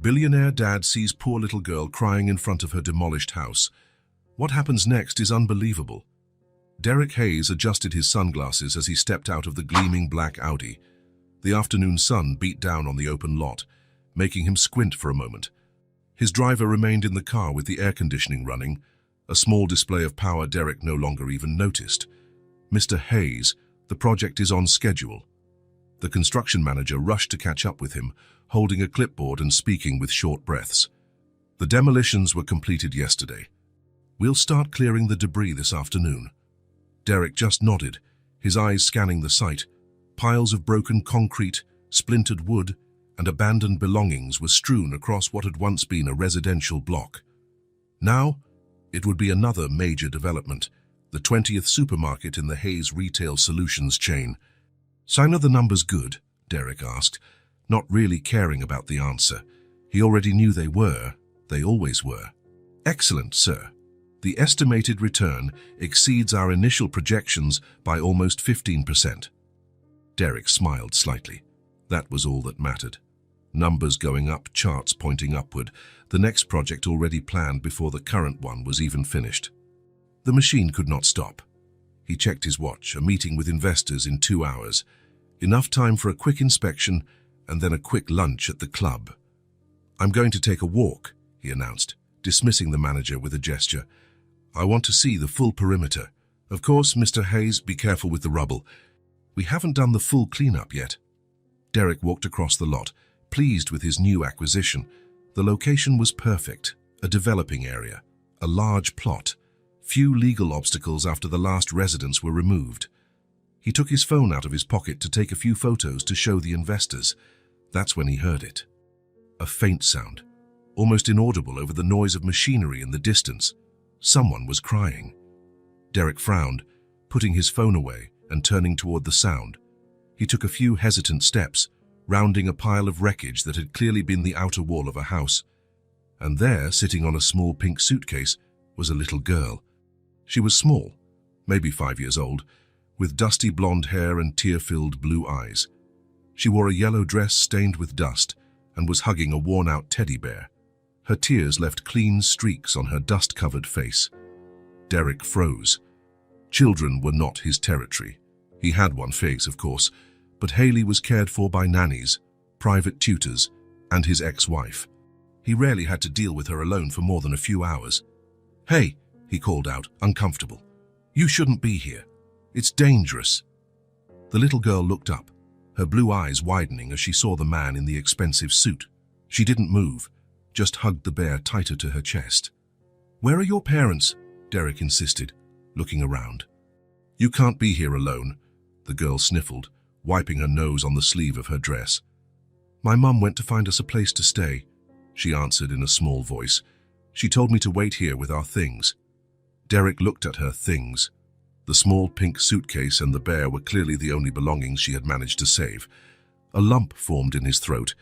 Billionaire dad sees poor little girl crying in front of her demolished house. What happens next is unbelievable. Derek Hayes adjusted his sunglasses as he stepped out of the gleaming black Audi. The afternoon sun beat down on the open lot, making him squint for a moment. His driver remained in the car with the air conditioning running, a small display of power Derek no longer even noticed. "Mr. Hayes, the project is on schedule." The construction manager rushed to catch up with him, holding a clipboard and speaking with short breaths. "The demolitions were completed yesterday. We'll start clearing the debris this afternoon." Derek just nodded, his eyes scanning the site. Piles of broken concrete, splintered wood, and abandoned belongings were strewn across what had once been a residential block. Now, it would be another major development, the 20th supermarket in the Hayes Retail Solutions chain. "Sign of the numbers good?" Derek asked, not really caring about the answer. He already knew they were. They always were. "Excellent, sir. The estimated return exceeds our initial projections by almost 15%. Derek smiled slightly. That was all that mattered. Numbers going up, charts pointing upward, the next project already planned before the current one was even finished. The machine could not stop. He checked his watch, a meeting with investors in 2 hours. Enough time for a quick inspection and then a quick lunch at the club. "I'm going to take a walk," he announced, dismissing the manager with a gesture. "I want to see the full perimeter. Of course, Mr. Hayes, be careful with the rubble. We haven't done the full cleanup yet." Derek walked across the lot, pleased with his new acquisition. The location was perfect, a developing area, a large plot, few legal obstacles after the last residents were removed. He took his phone out of his pocket to take a few photos to show the investors. That's when he heard it. A faint sound, almost inaudible over the noise of machinery in the distance. Someone was crying. Derek frowned, putting his phone away and turning toward the sound. He took a few hesitant steps, rounding a pile of wreckage that had clearly been the outer wall of a house. And there, sitting on a small pink suitcase, was a little girl. She was small, maybe 5 years old, with dusty blonde hair and tear-filled blue eyes. She wore a yellow dress stained with dust and was hugging a worn-out teddy bear. Her tears left clean streaks on her dust-covered face. Derek froze. Children were not his territory. He had one face, of course, but Haley was cared for by nannies, private tutors, and his ex-wife. He rarely had to deal with her alone for more than a few hours. "Hey," he called out, uncomfortable. "You shouldn't be here. It's dangerous." The little girl looked up, her blue eyes widening as she saw the man in the expensive suit. She didn't move, just hugged the bear tighter to her chest. "Where are your parents?" Derek insisted, looking around. "You can't be here alone," the girl sniffled, wiping her nose on the sleeve of her dress. "My mum went to find us a place to stay," she answered in a small voice. "She told me to wait here with our things." Derek looked at her things. The small pink suitcase and the bear were clearly the only belongings she had managed to save. A lump formed in his throat.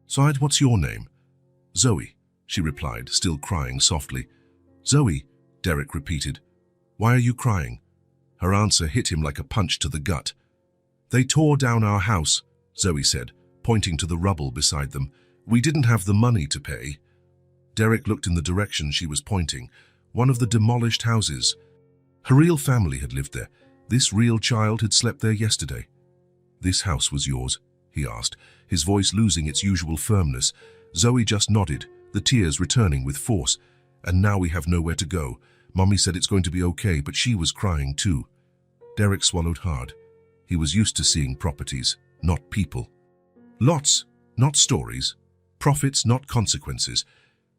"Side, what's your name?" "Zoe," she replied, still crying softly. "Zoe," Derek repeated. "Why are you crying?" Her answer hit him like a punch to the gut. "They tore down our house," Zoe said, pointing to the rubble beside them. "We didn't have the money to pay." Derek looked in the direction she was pointing, one of the demolished houses. Her real family had lived there. This real child had slept there yesterday. "This house was yours?" he asked, his voice losing its usual firmness. Zoe just nodded, the tears returning with force. "And now we have nowhere to go. Mommy said it's going to be okay, but she was crying too." Derek swallowed hard. He was used to seeing properties, not people. Lots, not stories. Profits, not consequences.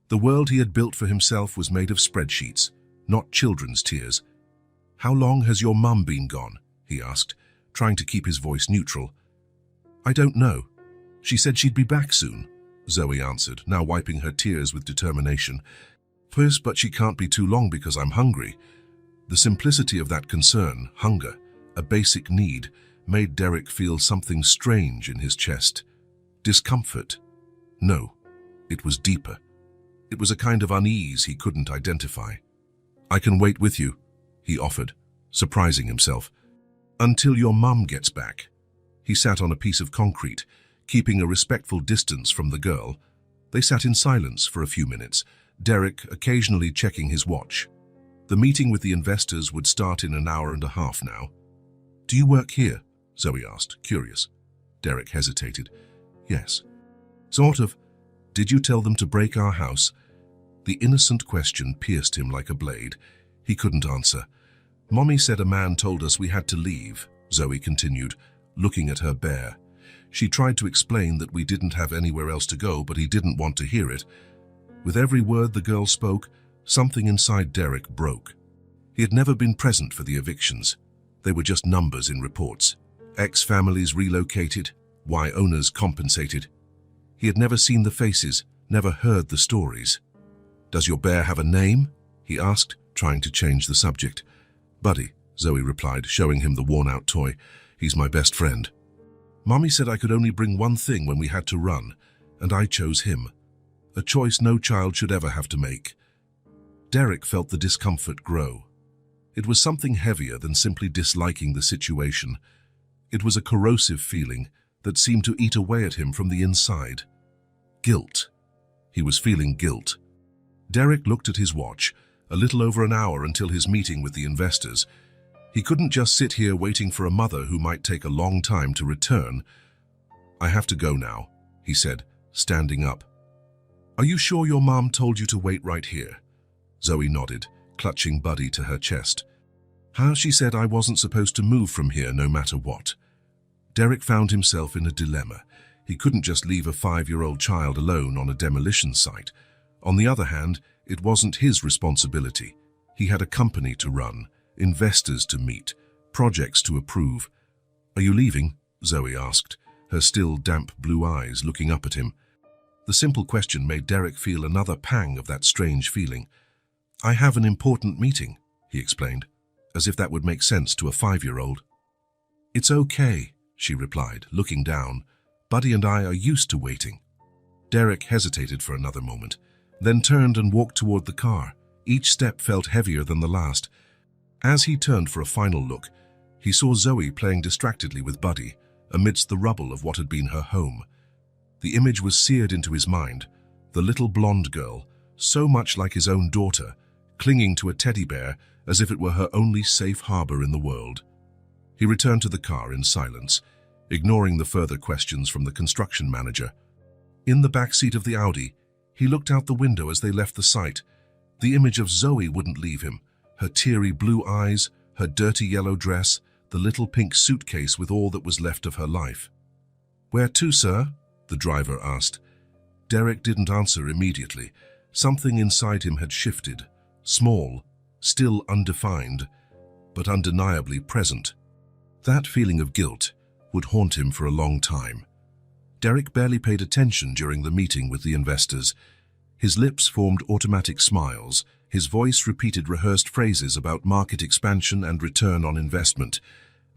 The world he had built for himself was made of spreadsheets, not children's tears. "How long has your mum been gone?" he asked, trying to keep his voice neutral. "I don't know. She said she'd be back soon," Zoe answered, now wiping her tears with determination. "Yes, but she can't be too long because I'm hungry." The simplicity of that concern, hunger, a basic need, made Derek feel something strange in his chest. Discomfort. No, it was deeper. It was a kind of unease he couldn't identify. "I can wait with you," he offered, surprising himself. "Until your mum gets back." He sat on a piece of concrete, keeping a respectful distance from the girl. They sat in silence for a few minutes, Derek occasionally checking his watch. The meeting with the investors would start in an hour and a half now. "Do you work here?" Zoe asked, curious. Derek hesitated. "Yes." "Sort of. Did you tell them to break our house?" The innocent question pierced him like a blade. He couldn't answer. "Mommy said a man told us we had to leave," Zoe continued, looking at her bear. She tried to explain that we didn't have anywhere else to go, but he didn't want to hear it. With every word the girl spoke, something inside Derek broke. He had never been present for the evictions. They were just numbers in reports. X families relocated, Y owners compensated. He had never seen the faces, never heard the stories. "Does your bear have a name?" he asked, trying to change the subject. "Buddy," Zoe replied, showing him the worn-out toy. "He's my best friend. Mommy said I could only bring one thing when we had to run, and I chose him. A choice no child should ever have to make." Derek felt the discomfort grow. It was something heavier than simply disliking the situation. It was a corrosive feeling that seemed to eat away at him from the inside. Guilt. He was feeling guilt. Derek looked at his watch, a little over an hour until his meeting with the investors. He couldn't just sit here waiting for a mother who might take a long time to return. "I have to go now," he said, standing up. "Are you sure your mom told you to wait right here?" Zoe nodded, clutching Buddy to her chest. "How she said I wasn't supposed to move from here no matter what." Derek found himself in a dilemma. He couldn't just leave a 5-year-old child alone on a demolition site. On the other hand, it wasn't his responsibility. He had a company to run, investors to meet, projects to approve. "Are you leaving?" Zoe asked, her still damp blue eyes looking up at him. The simple question made Derek feel another pang of that strange feeling. "I have an important meeting," he explained, as if that would make sense to a 5-year-old. "It's okay," she replied, looking down. "Buddy and I are used to waiting." Derek hesitated for another moment, then turned and walked toward the car. Each step felt heavier than the last. As he turned for a final look, he saw Zoe playing distractedly with Buddy, amidst the rubble of what had been her home. The image was seared into his mind, the little blonde girl, so much like his own daughter, clinging to a teddy bear as if it were her only safe harbor in the world. He returned to the car in silence, ignoring the further questions from the construction manager. In the back seat of the Audi, he looked out the window as they left the site. The image of Zoe wouldn't leave him, her teary blue eyes, her dirty yellow dress, the little pink suitcase with all that was left of her life. "Where to, sir?" the driver asked. Derek didn't answer immediately. Something inside him had shifted, small, still undefined, but undeniably present. That feeling of guilt would haunt him for a long time. Derek barely paid attention during the meeting with the investors. His lips formed automatic smiles. His voice repeated rehearsed phrases about market expansion and return on investment.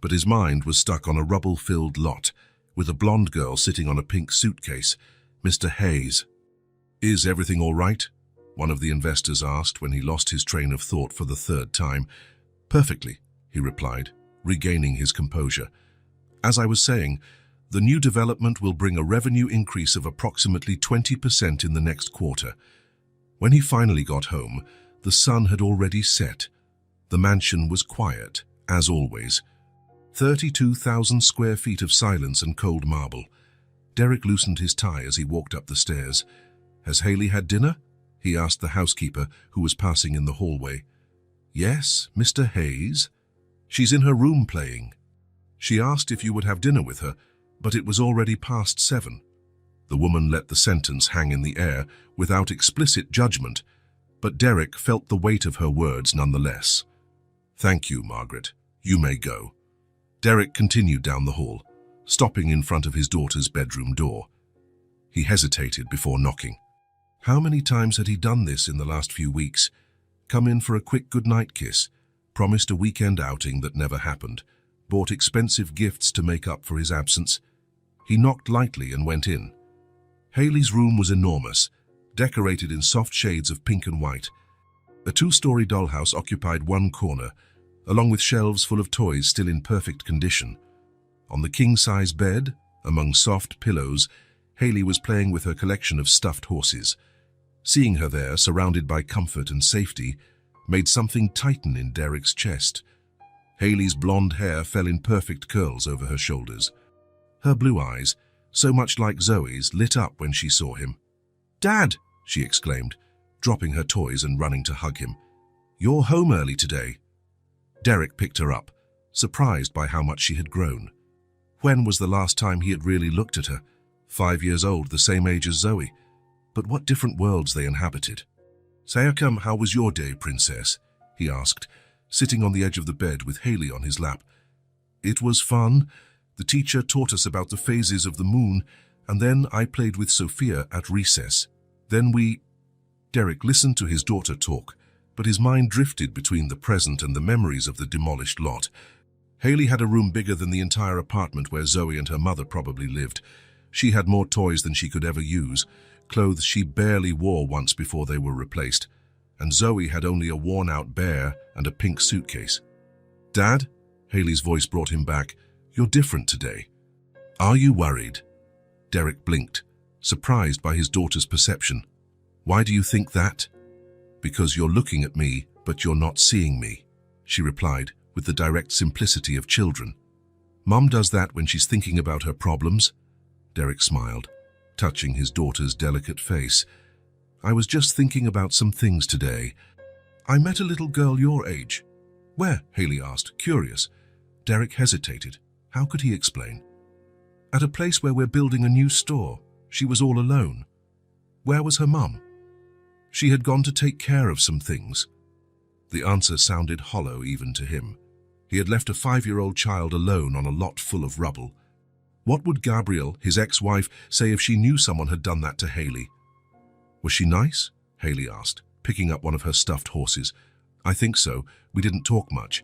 But his mind was stuck on a rubble-filled lot, with a blonde girl sitting on a pink suitcase. "Mr. Hayes." "Is everything all right?" one of the investors asked when he lost his train of thought for the 3rd time. "Perfectly," he replied, regaining his composure. "As I was saying, the new development will bring a revenue increase of approximately 20% in the next quarter." When he finally got home, the sun had already set. The mansion was quiet, as always. 32,000 square feet of silence and cold marble. Derek loosened his tie as he walked up the stairs. "Has Haley had dinner?" he asked the housekeeper who was passing in the hallway. "Yes, Mr. Hayes. She's in her room playing. She asked if you would have dinner with her, but it was already past 7. The woman let the sentence hang in the air without explicit judgment, but Derek felt the weight of her words nonetheless. "Thank you, Margaret. You may go." Derek continued down the hall, stopping in front of his daughter's bedroom door. He hesitated before knocking. How many times had he done this in the last few weeks? Come in for a quick goodnight kiss, promised a weekend outing that never happened, bought expensive gifts to make up for his absence. He knocked lightly and went in. Haley's room was enormous, decorated in soft shades of pink and white. A 2-story dollhouse occupied one corner, along with shelves full of toys still in perfect condition. On the king-size bed, among soft pillows, Haley was playing with her collection of stuffed horses. Seeing her there, surrounded by comfort and safety, made something tighten in Derek's chest. Haley's blonde hair fell in perfect curls over her shoulders. Her blue eyes, so much like Zoe's, lit up when she saw him. "Dad!" she exclaimed, dropping her toys and running to hug him. "You're home early today." Derek picked her up, surprised by how much she had grown. When was the last time he had really looked at her? 5 years old, the same age as Zoe. But what different worlds they inhabited. "Sayakam, how was your day, princess?" he asked, sitting on the edge of the bed with Haley on his lap. "It was fun. The teacher taught us about the phases of the moon, and then I played with Sophia at recess. Then we—" Derek listened to his daughter talk, but his mind drifted between the present and the memories of the demolished lot. Haley had a room bigger than the entire apartment where Zoe and her mother probably lived. She had more toys than she could ever use, clothes she barely wore once before they were replaced, and Zoe had only a worn-out bear and a pink suitcase. "Dad?" Haley's voice brought him back. "You're different today. Are you worried?" Derek blinked, surprised by his daughter's perception. "Why do you think that?" "Because you're looking at me, but you're not seeing me," she replied with the direct simplicity of children. "Mom does that when she's thinking about her problems." Derek smiled, touching his daughter's delicate face. "I was just thinking about some things today. I met a little girl your age." "Where?" Haley asked, curious. Derek hesitated. How could he explain? "At a place where we're building a new store. She was all alone." "Where was her mum?" "She had gone to take care of some things." The answer sounded hollow even to him. He had left a 5-year-old child alone on a lot full of rubble. What would Gabrielle, his ex-wife, say if she knew someone had done that to Haley? "Was she nice?" Haley asked, picking up one of her stuffed horses. "I think so. We didn't talk much."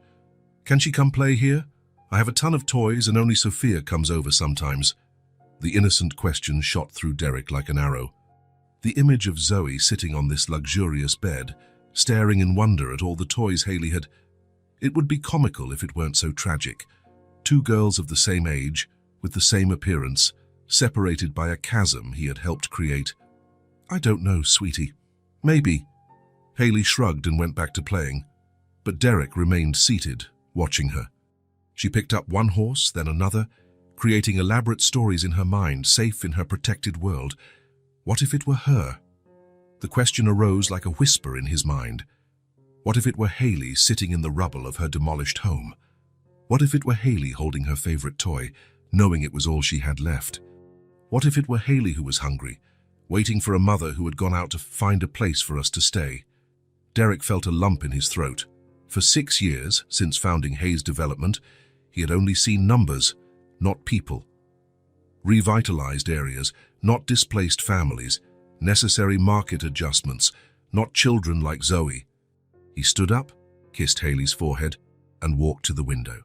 "Can she come play here? I have a ton of toys and only Sophia comes over sometimes." The innocent question shot through Derek like an arrow. The image of Zoe sitting on this luxurious bed, staring in wonder at all the toys Haley had. It would be comical if it weren't so tragic. 2 girls of the same age, with the same appearance, separated by a chasm he had helped create. "I don't know, sweetie. Maybe." Haley shrugged and went back to playing, but Derek remained seated, watching her. She picked up one horse, then another, creating elaborate stories in her mind, safe in her protected world. What if it were her? The question arose like a whisper in his mind. What if it were Haley sitting in the rubble of her demolished home? What if it were Haley holding her favorite toy, knowing it was all she had left? What if it were Haley who was hungry, waiting for a mother who had gone out to find a place for us to stay? Derek felt a lump in his throat. For 6 years, since founding Hayes Development, he had only seen numbers, not people. Revitalized areas, not displaced families. Necessary market adjustments, not children like Zoe. He stood up, kissed Haley's forehead, and walked to the window.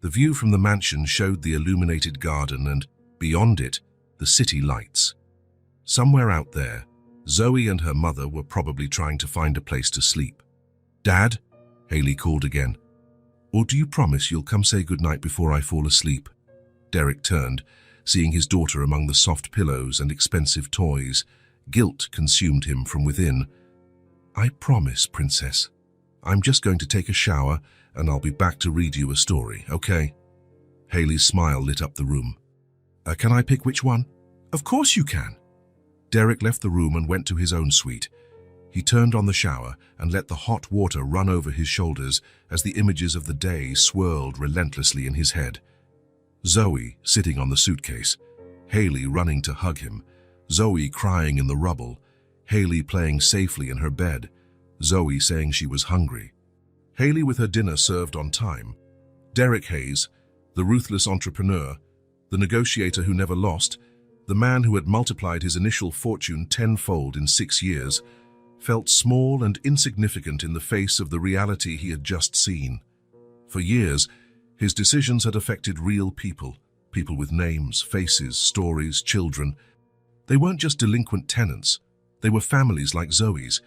The view from the mansion showed the illuminated garden and, beyond it, the city lights. Somewhere out there, Zoe and her mother were probably trying to find a place to sleep. "Dad?" Haley called again. "Or do you promise you'll come say goodnight before I fall asleep?" Derek turned, seeing his daughter among the soft pillows and expensive toys. Guilt consumed him from within. "I promise, princess. I'm just going to take a shower and I'll be back to read you a story, okay?" Haley's smile lit up the room. Can I pick which one?" "Of course you can." Derek left the room and went to his own suite. He turned on the shower and let the hot water run over his shoulders as the images of the day swirled relentlessly in his head. Zoe sitting on the suitcase, Haley running to hug him, Zoe crying in the rubble, Haley playing safely in her bed, Zoe saying she was hungry. Haley with her dinner served on time. Derek Hayes, the ruthless entrepreneur, the negotiator who never lost, the man who had multiplied his initial fortune tenfold in 6 years, felt small and insignificant in the face of the reality he had just seen. For years, his decisions had affected real people, people with names, faces, stories, children. They weren't just delinquent tenants. They were families like Zoe's.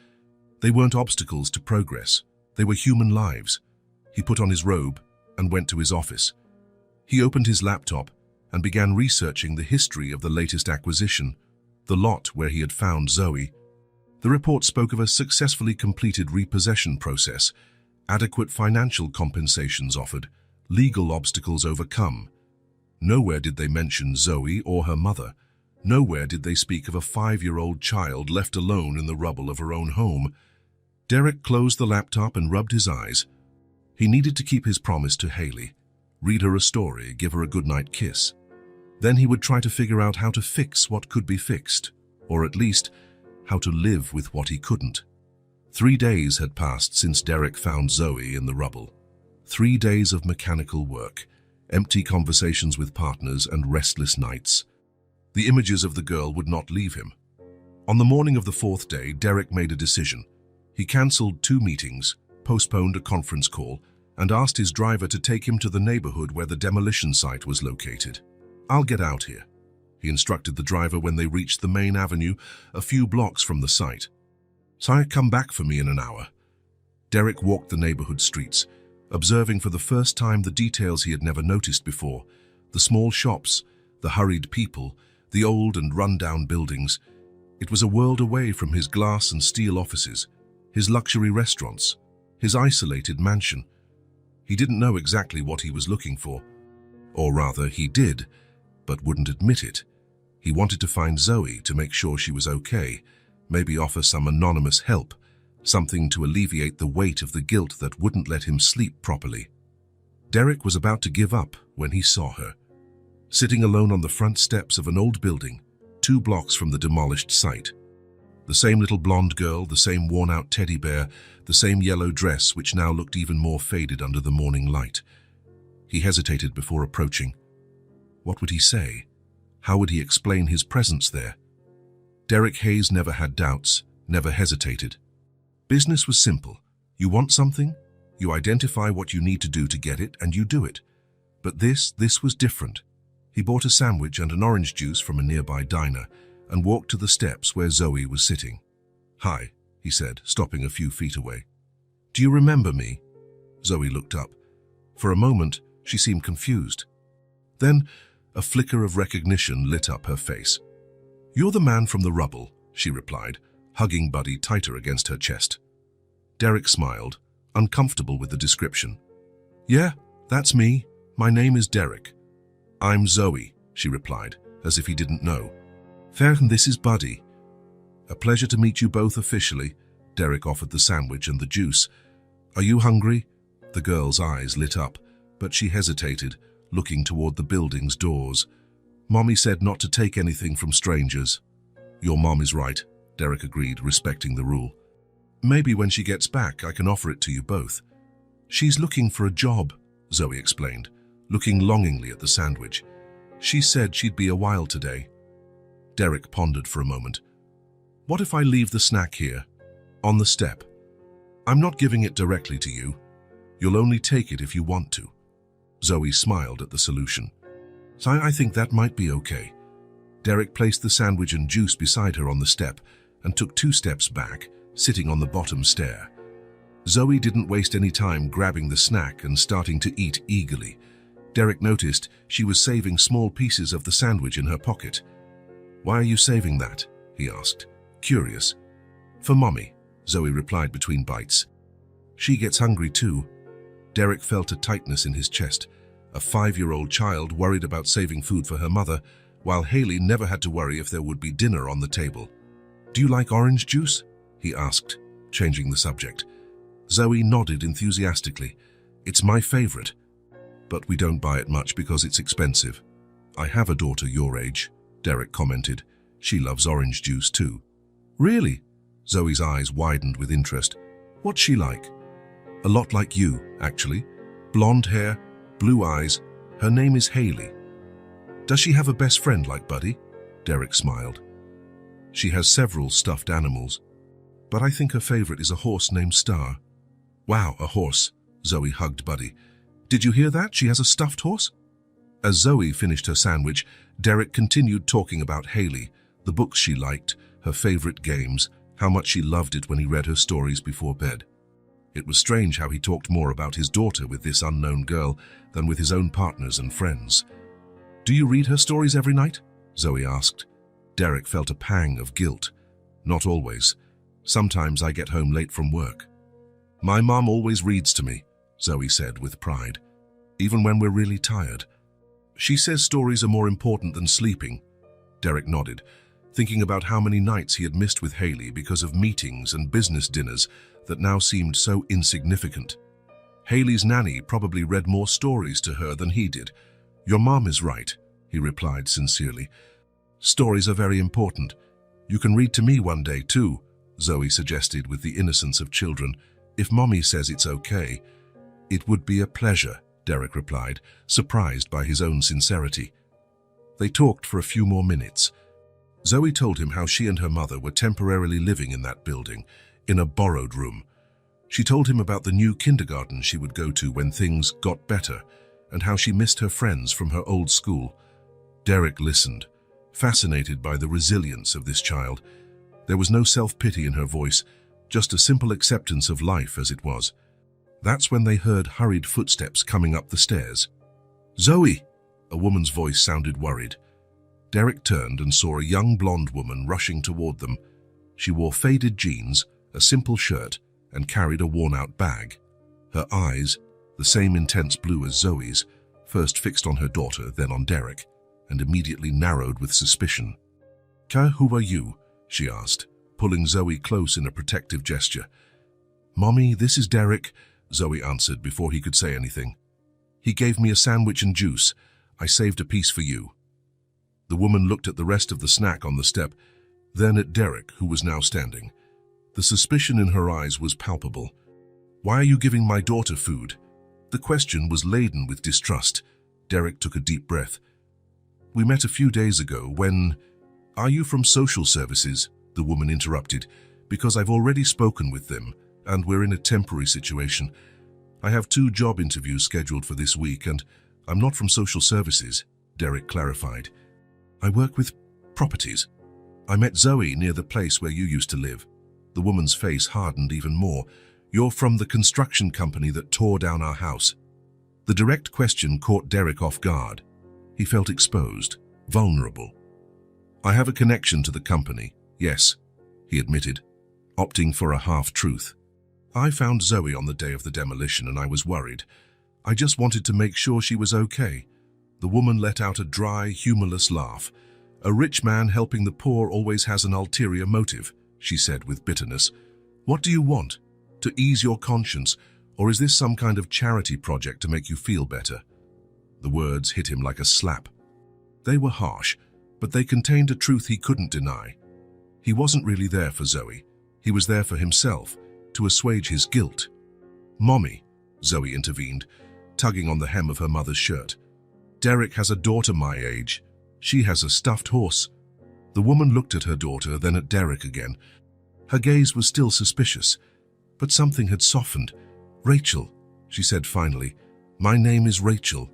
They weren't obstacles to progress. They were human lives. He put on his robe and went to his office. He opened his laptop and began researching the history of the latest acquisition, the lot where he had found Zoe. The report spoke of a successfully completed repossession process, adequate financial compensations offered, legal obstacles overcome. Nowhere did they mention Zoe or her mother. Nowhere did they speak of a 5-year-old child left alone in the rubble of her own home. Derek closed the laptop and rubbed his eyes. He needed to keep his promise to Haley, read her a story, give her a goodnight kiss. Then he would try to figure out how to fix what could be fixed, or at least, how to live with what he couldn't. 3 days had passed since Derek found Zoe in the rubble. 3 days of mechanical work, empty conversations with partners and restless nights. The images of the girl would not leave him. On the morning of the 4th day, Derek made a decision. He cancelled 2 meetings, postponed a conference call, and asked his driver to take him to the neighborhood where the demolition site was located. "I'll get out here," he instructed the driver when they reached the main avenue a few blocks from the site. "So come back for me in an hour." Derek walked the neighborhood streets, observing for the first time the details he had never noticed before: the small shops, the hurried people, the old and run-down buildings. It was a world away from his glass and steel offices, his luxury restaurants, his isolated mansion. He didn't know exactly what he was looking for. Or rather, he did, but wouldn't admit it. He wanted to find Zoe to make sure she was okay, maybe offer some anonymous help, something to alleviate the weight of the guilt that wouldn't let him sleep properly. Derek was about to give up when he saw her, sitting alone on the front steps of an old building, 2 blocks from the demolished site. The same little blonde girl, the same worn-out teddy bear, the same yellow dress which now looked even more faded under the morning light. He hesitated before approaching. What would he say? How would he explain his presence there? Derek Hayes never had doubts, never hesitated. Business was simple. You want something, you identify what you need to do to get it, and you do it. But this was different. He bought a sandwich and an orange juice from a nearby diner and walked to the steps where Zoe was sitting. "Hi," he said, stopping a few feet away. "Do you remember me?" Zoe looked up. For a moment, she seemed confused. Then, a flicker of recognition lit up her face. "You're the man from the rubble," she replied, hugging Buddy tighter against her chest. Derek smiled, uncomfortable with the description. "Yeah, that's me. My name is Derek." "I'm Zoe," she replied, as if he didn't know. "Fair, and this is Buddy." "A pleasure to meet you both officially." Derek offered the sandwich and the juice. "Are you hungry?" The girl's eyes lit up, but she hesitated, looking toward the building's doors. "Mommy said not to take anything from strangers." "Your mom is right," Derek agreed, respecting the rule. "Maybe when she gets back, I can offer it to you both." "She's looking for a job," Zoe explained, looking longingly at the sandwich. "She said she'd be a while today." Derek pondered for a moment. "What if I leave the snack here, on the step? I'm not giving it directly to you. You'll only take it if you want to." Zoe smiled at the solution. "So I think that might be okay." Derek placed the sandwich and juice beside her on the step and took 2 steps back, sitting on the bottom stair. Zoe didn't waste any time grabbing the snack and starting to eat eagerly. Derek noticed she was saving small pieces of the sandwich in her pocket. "Why are you saving that?" he asked, curious. "For Mommy," Zoe replied between bites. "She gets hungry too." Derek felt a tightness in his chest. A 5-year-old child worried about saving food for her mother, while Haley never had to worry if there would be dinner on the table. "Do you like orange juice?" he asked, changing the subject. Zoe nodded enthusiastically. "It's my favorite. But we don't buy it much because it's expensive." "I have a daughter your age," Derek commented. "She loves orange juice too." "Really?" Zoe's eyes widened with interest. "What's she like?" "A lot like you, actually. Blonde hair, blue eyes. Her name is Haley." "Does she have a best friend like Buddy?" Derek smiled. "She has several stuffed animals, but I think her favorite is a horse named Star." "Wow, a horse." Zoe hugged Buddy. "Did you hear that? She has a stuffed horse?" As Zoe finished her sandwich, Derek continued talking about Haley, the books she liked, her favorite games, how much she loved it when he read her stories before bed. It was strange how he talked more about his daughter with this unknown girl than with his own partners and friends. Do you read her stories every night? Zoe asked. Derek felt a pang of guilt. Not always. Sometimes I get home late from work. My mom always reads to me, Zoe said with pride, even when we're really tired. She says stories are more important than sleeping. Derek nodded, thinking about how many nights he had missed with Haley because of meetings and business dinners that now seemed so insignificant. Haley's nanny probably read more stories to her than he did. Your mom is right, he replied sincerely. Stories are very important. You can read to me one day too, Zoe suggested with the innocence of children. If Mommy says it's okay. It would be a pleasure, Derek replied, surprised by his own sincerity. They talked for a few more minutes. Zoe told him how she and her mother were temporarily living in that building, in a borrowed room. She told him about the new kindergarten she would go to when things got better, and how she missed her friends from her old school. Derek listened, fascinated by the resilience of this child. There was no self-pity in her voice, just a simple acceptance of life as it was. That's when they heard hurried footsteps coming up the stairs. Zoe! A woman's voice sounded worried. Derek turned and saw a young blonde woman rushing toward them. She wore faded jeans, a simple shirt, and carried a worn-out bag. Her eyes, the same intense blue as Zoe's, first fixed on her daughter, then on Derek, and immediately narrowed with suspicion. Who are you? She asked, pulling Zoe close in a protective gesture. Mommy, this is Derek, Zoe answered before he could say anything. He gave me a sandwich and juice. I saved a piece for you. The woman looked at the rest of the snack on the step, then at Derek, who was now standing. The suspicion in her eyes was palpable. Why are you giving my daughter food? The question was laden with distrust. Derek took a deep breath. We met a few days ago when... Are you from social services? The woman interrupted. Because I've already spoken with them, and we're in a temporary situation. I have 2 job interviews scheduled for this week, and I'm not from social services, Derek clarified. I work with properties. I met Zoe near the place where you used to live. The woman's face hardened even more. You're from the construction company that tore down our house. The direct question caught Derek off guard. He felt exposed, vulnerable. I have a connection to the company, yes, he admitted, opting for a half-truth. I found Zoe on the day of the demolition and I was worried. I just wanted to make sure she was okay. The woman let out a dry, humorless laugh. A rich man helping the poor always has an ulterior motive, she said with bitterness. What do you want? To ease your conscience, or is this some kind of charity project to make you feel better? The words hit him like a slap. They were harsh, but they contained a truth he couldn't deny. He wasn't really there for Zoe. He was there for himself, to assuage his guilt. Mommy, Zoe intervened, tugging on the hem of her mother's shirt. Derek has a daughter my age. She has a stuffed horse. The woman looked at her daughter, then at Derek again. Her gaze was still suspicious, but something had softened. Rachel, she said finally. My name is Rachel.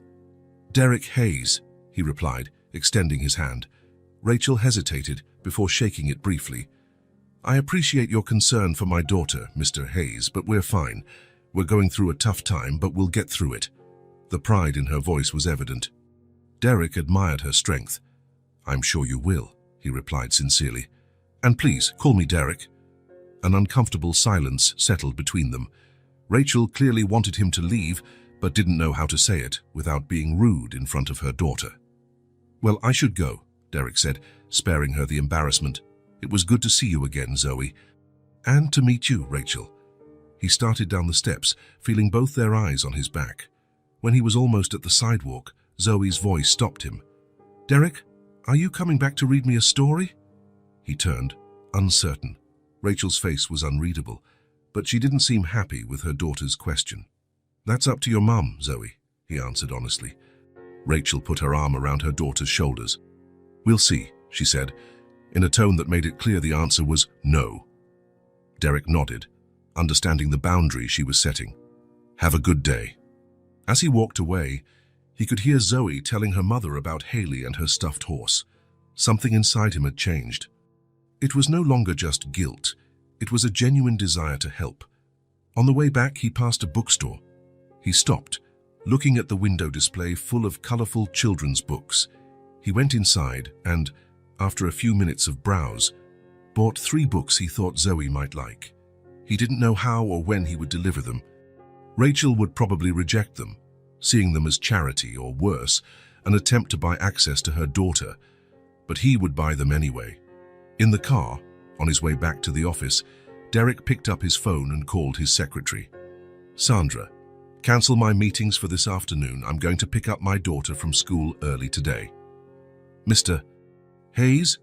Derek Hayes, he replied, extending his hand. Rachel hesitated before shaking it briefly. I appreciate your concern for my daughter, Mr. Hayes, but we're fine. We're going through a tough time, but we'll get through it. The pride in her voice was evident. Derek admired her strength. I'm sure you will, he replied sincerely. And please, call me Derek. An uncomfortable silence settled between them. Rachel clearly wanted him to leave, but didn't know how to say it without being rude in front of her daughter. Well, I should go, Derek said, sparing her the embarrassment. It was good to see you again, Zoe. And to meet you, Rachel. He started down the steps, feeling both their eyes on his back. When he was almost at the sidewalk, Zoe's voice stopped him. Derek, are you coming back to read me a story? He turned, uncertain. Rachel's face was unreadable, but she didn't seem happy with her daughter's question. That's up to your mum, Zoe, he answered honestly. Rachel put her arm around her daughter's shoulders. We'll see, she said, in a tone that made it clear the answer was no. Derek nodded, understanding the boundary she was setting. Have a good day. As he walked away, he could hear Zoe telling her mother about Haley and her stuffed horse. Something inside him had changed. It was no longer just guilt. It was a genuine desire to help. On the way back, he passed a bookstore. He stopped, looking at the window display full of colorful children's books. He went inside and, after a few minutes of browse, bought 3 books he thought Zoe might like. He didn't know how or when he would deliver them. Rachel would probably reject them, seeing them as charity or worse, an attempt to buy access to her daughter, but he would buy them anyway. In the car, on his way back to the office, Derek picked up his phone and called his secretary. "Sandra, cancel my meetings for this afternoon. I'm going to pick up my daughter from school early today." "Mr. Hayes?"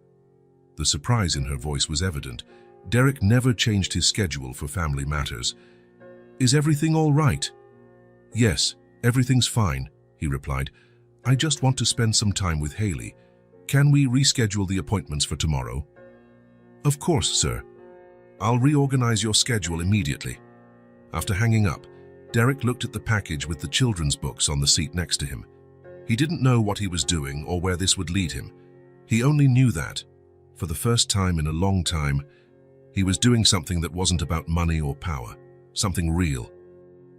The surprise in her voice was evident. Derek never changed his schedule for family matters. "Is everything all right?" "Yes, everything's fine," he replied. "I just want to spend some time with Haley. Can we reschedule the appointments for tomorrow?" "Of course, sir. I'll reorganize your schedule immediately." After hanging up, Derek looked at the package with the children's books on the seat next to him. He didn't know what he was doing or where this would lead him. He only knew that, for the first time in a long time, he was doing something that wasn't about money or power, something real.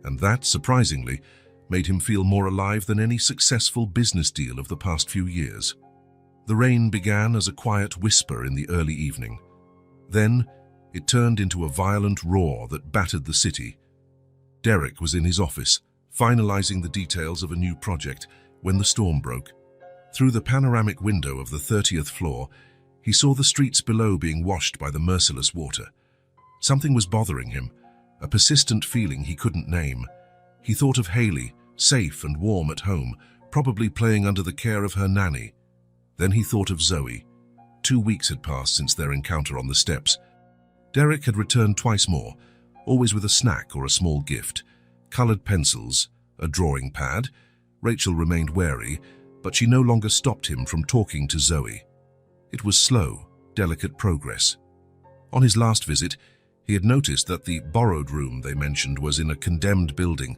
And that, surprisingly, made him feel more alive than any successful business deal of the past few years. The rain began as a quiet whisper in the early evening. Then, it turned into a violent roar that battered the city. Derek was in his office, finalizing the details of a new project, when the storm broke. Through the panoramic window of the 30th floor, he saw the streets below being washed by the merciless water. Something was bothering him, a persistent feeling he couldn't name. He thought of Haley, safe and warm at home, probably playing under the care of her nanny. Then he thought of Zoe. 2 weeks had passed since their encounter on the steps. Derek had returned twice more, always with a snack or a small gift. Colored pencils, a drawing pad. Rachel remained wary, but she no longer stopped him from talking to Zoe. It was slow, delicate progress. On his last visit, he had noticed that the borrowed room they mentioned was in a condemned building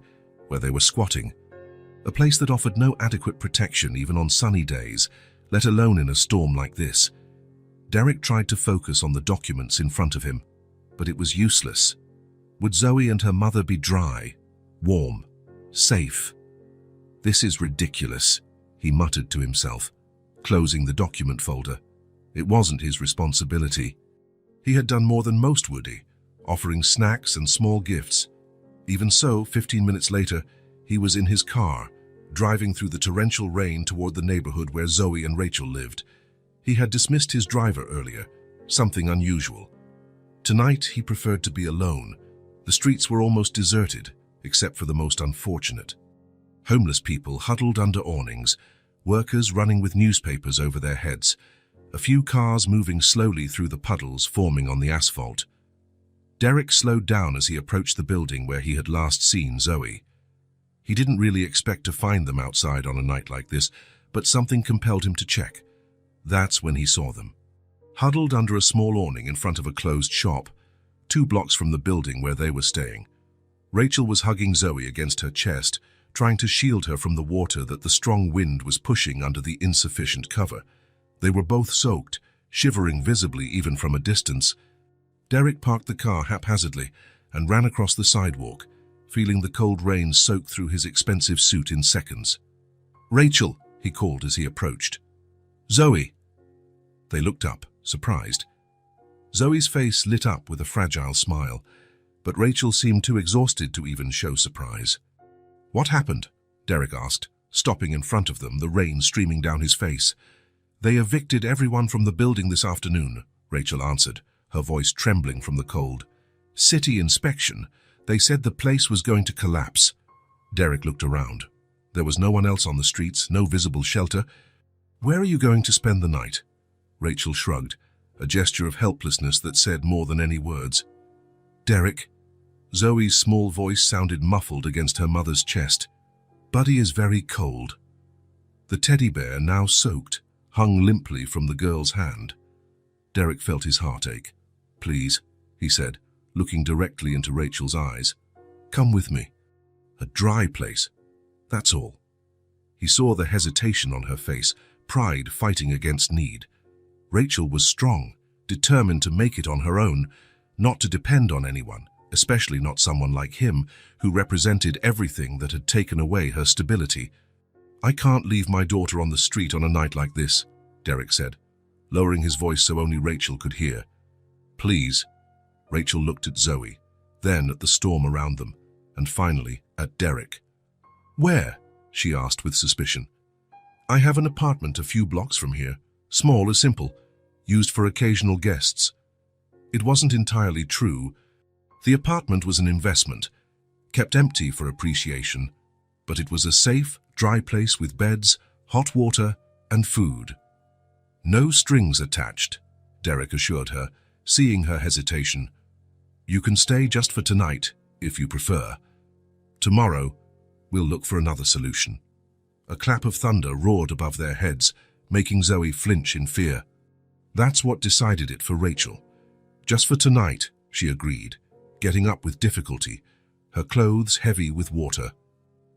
where they were squatting, a place that offered no adequate protection even on sunny days, let alone in a storm like this. Derek tried to focus on the documents in front of him, but it was useless. Would Zoe and her mother be dry, warm, safe? "This is ridiculous," he muttered to himself, closing the document folder. It wasn't his responsibility. He had done more than most would, offering snacks and small gifts. Even so, 15 minutes later, he was in his car, driving through the torrential rain toward the neighborhood where Zoe and Rachel lived. He had dismissed his driver earlier, something unusual. Tonight, he preferred to be alone. The streets were almost deserted, except for the most unfortunate. Homeless people huddled under awnings, workers running with newspapers over their heads, a few cars moving slowly through the puddles forming on the asphalt. Derek slowed down as he approached the building where he had last seen Zoe. He didn't really expect to find them outside on a night like this, but something compelled him to check. That's when he saw them. Huddled under a small awning in front of a closed shop, 2 blocks from the building where they were staying. Rachel was hugging Zoe against her chest, trying to shield her from the water that the strong wind was pushing under the insufficient cover. They were both soaked, shivering visibly even from a distance. Derek parked the car haphazardly and ran across the sidewalk, feeling the cold rain soak through his expensive suit in seconds. "Rachel," he called as he approached. "Zoe." They looked up, surprised. Zoe's face lit up with a fragile smile, but Rachel seemed too exhausted to even show surprise. "What happened?" Derek asked, stopping in front of them, the rain streaming down his face. "They evicted everyone from the building this afternoon," Rachel answered, her voice trembling from the cold. "City inspection. They said the place was going to collapse." Derek looked around. There was no one else on the streets, no visible shelter. "Where are you going to spend the night?" Rachel shrugged, a gesture of helplessness that said more than any words. "Derek." Zoe's small voice sounded muffled against her mother's chest. "Buddy is very cold." The teddy bear, now soaked, hung limply from the girl's hand. Derek felt his heart ache. "Please," he said, looking directly into Rachel's eyes. "Come with me. A dry place. That's all." He saw the hesitation on her face, pride fighting against need. Rachel was strong, determined to make it on her own, not to depend on anyone, especially not someone like him, who represented everything that had taken away her stability. I can't leave my daughter on the street on a night like this, Derek said, lowering his voice so only Rachel could hear. Please. Rachel looked at Zoe, then at the storm around them, and finally at Derek. Where? She asked with suspicion. I have an apartment a few blocks from here, small and simple, used for occasional guests. It wasn't entirely true. The apartment was an investment, kept empty for appreciation, but it was a safe, dry place with beds, hot water, and food. No strings attached, Derek assured her, seeing her hesitation. You can stay just for tonight, if you prefer. Tomorrow, we'll look for another solution. A clap of thunder roared above their heads, making Zoe flinch in fear. That's what decided it for Rachel. Just for tonight, she agreed, getting up with difficulty, her clothes heavy with water.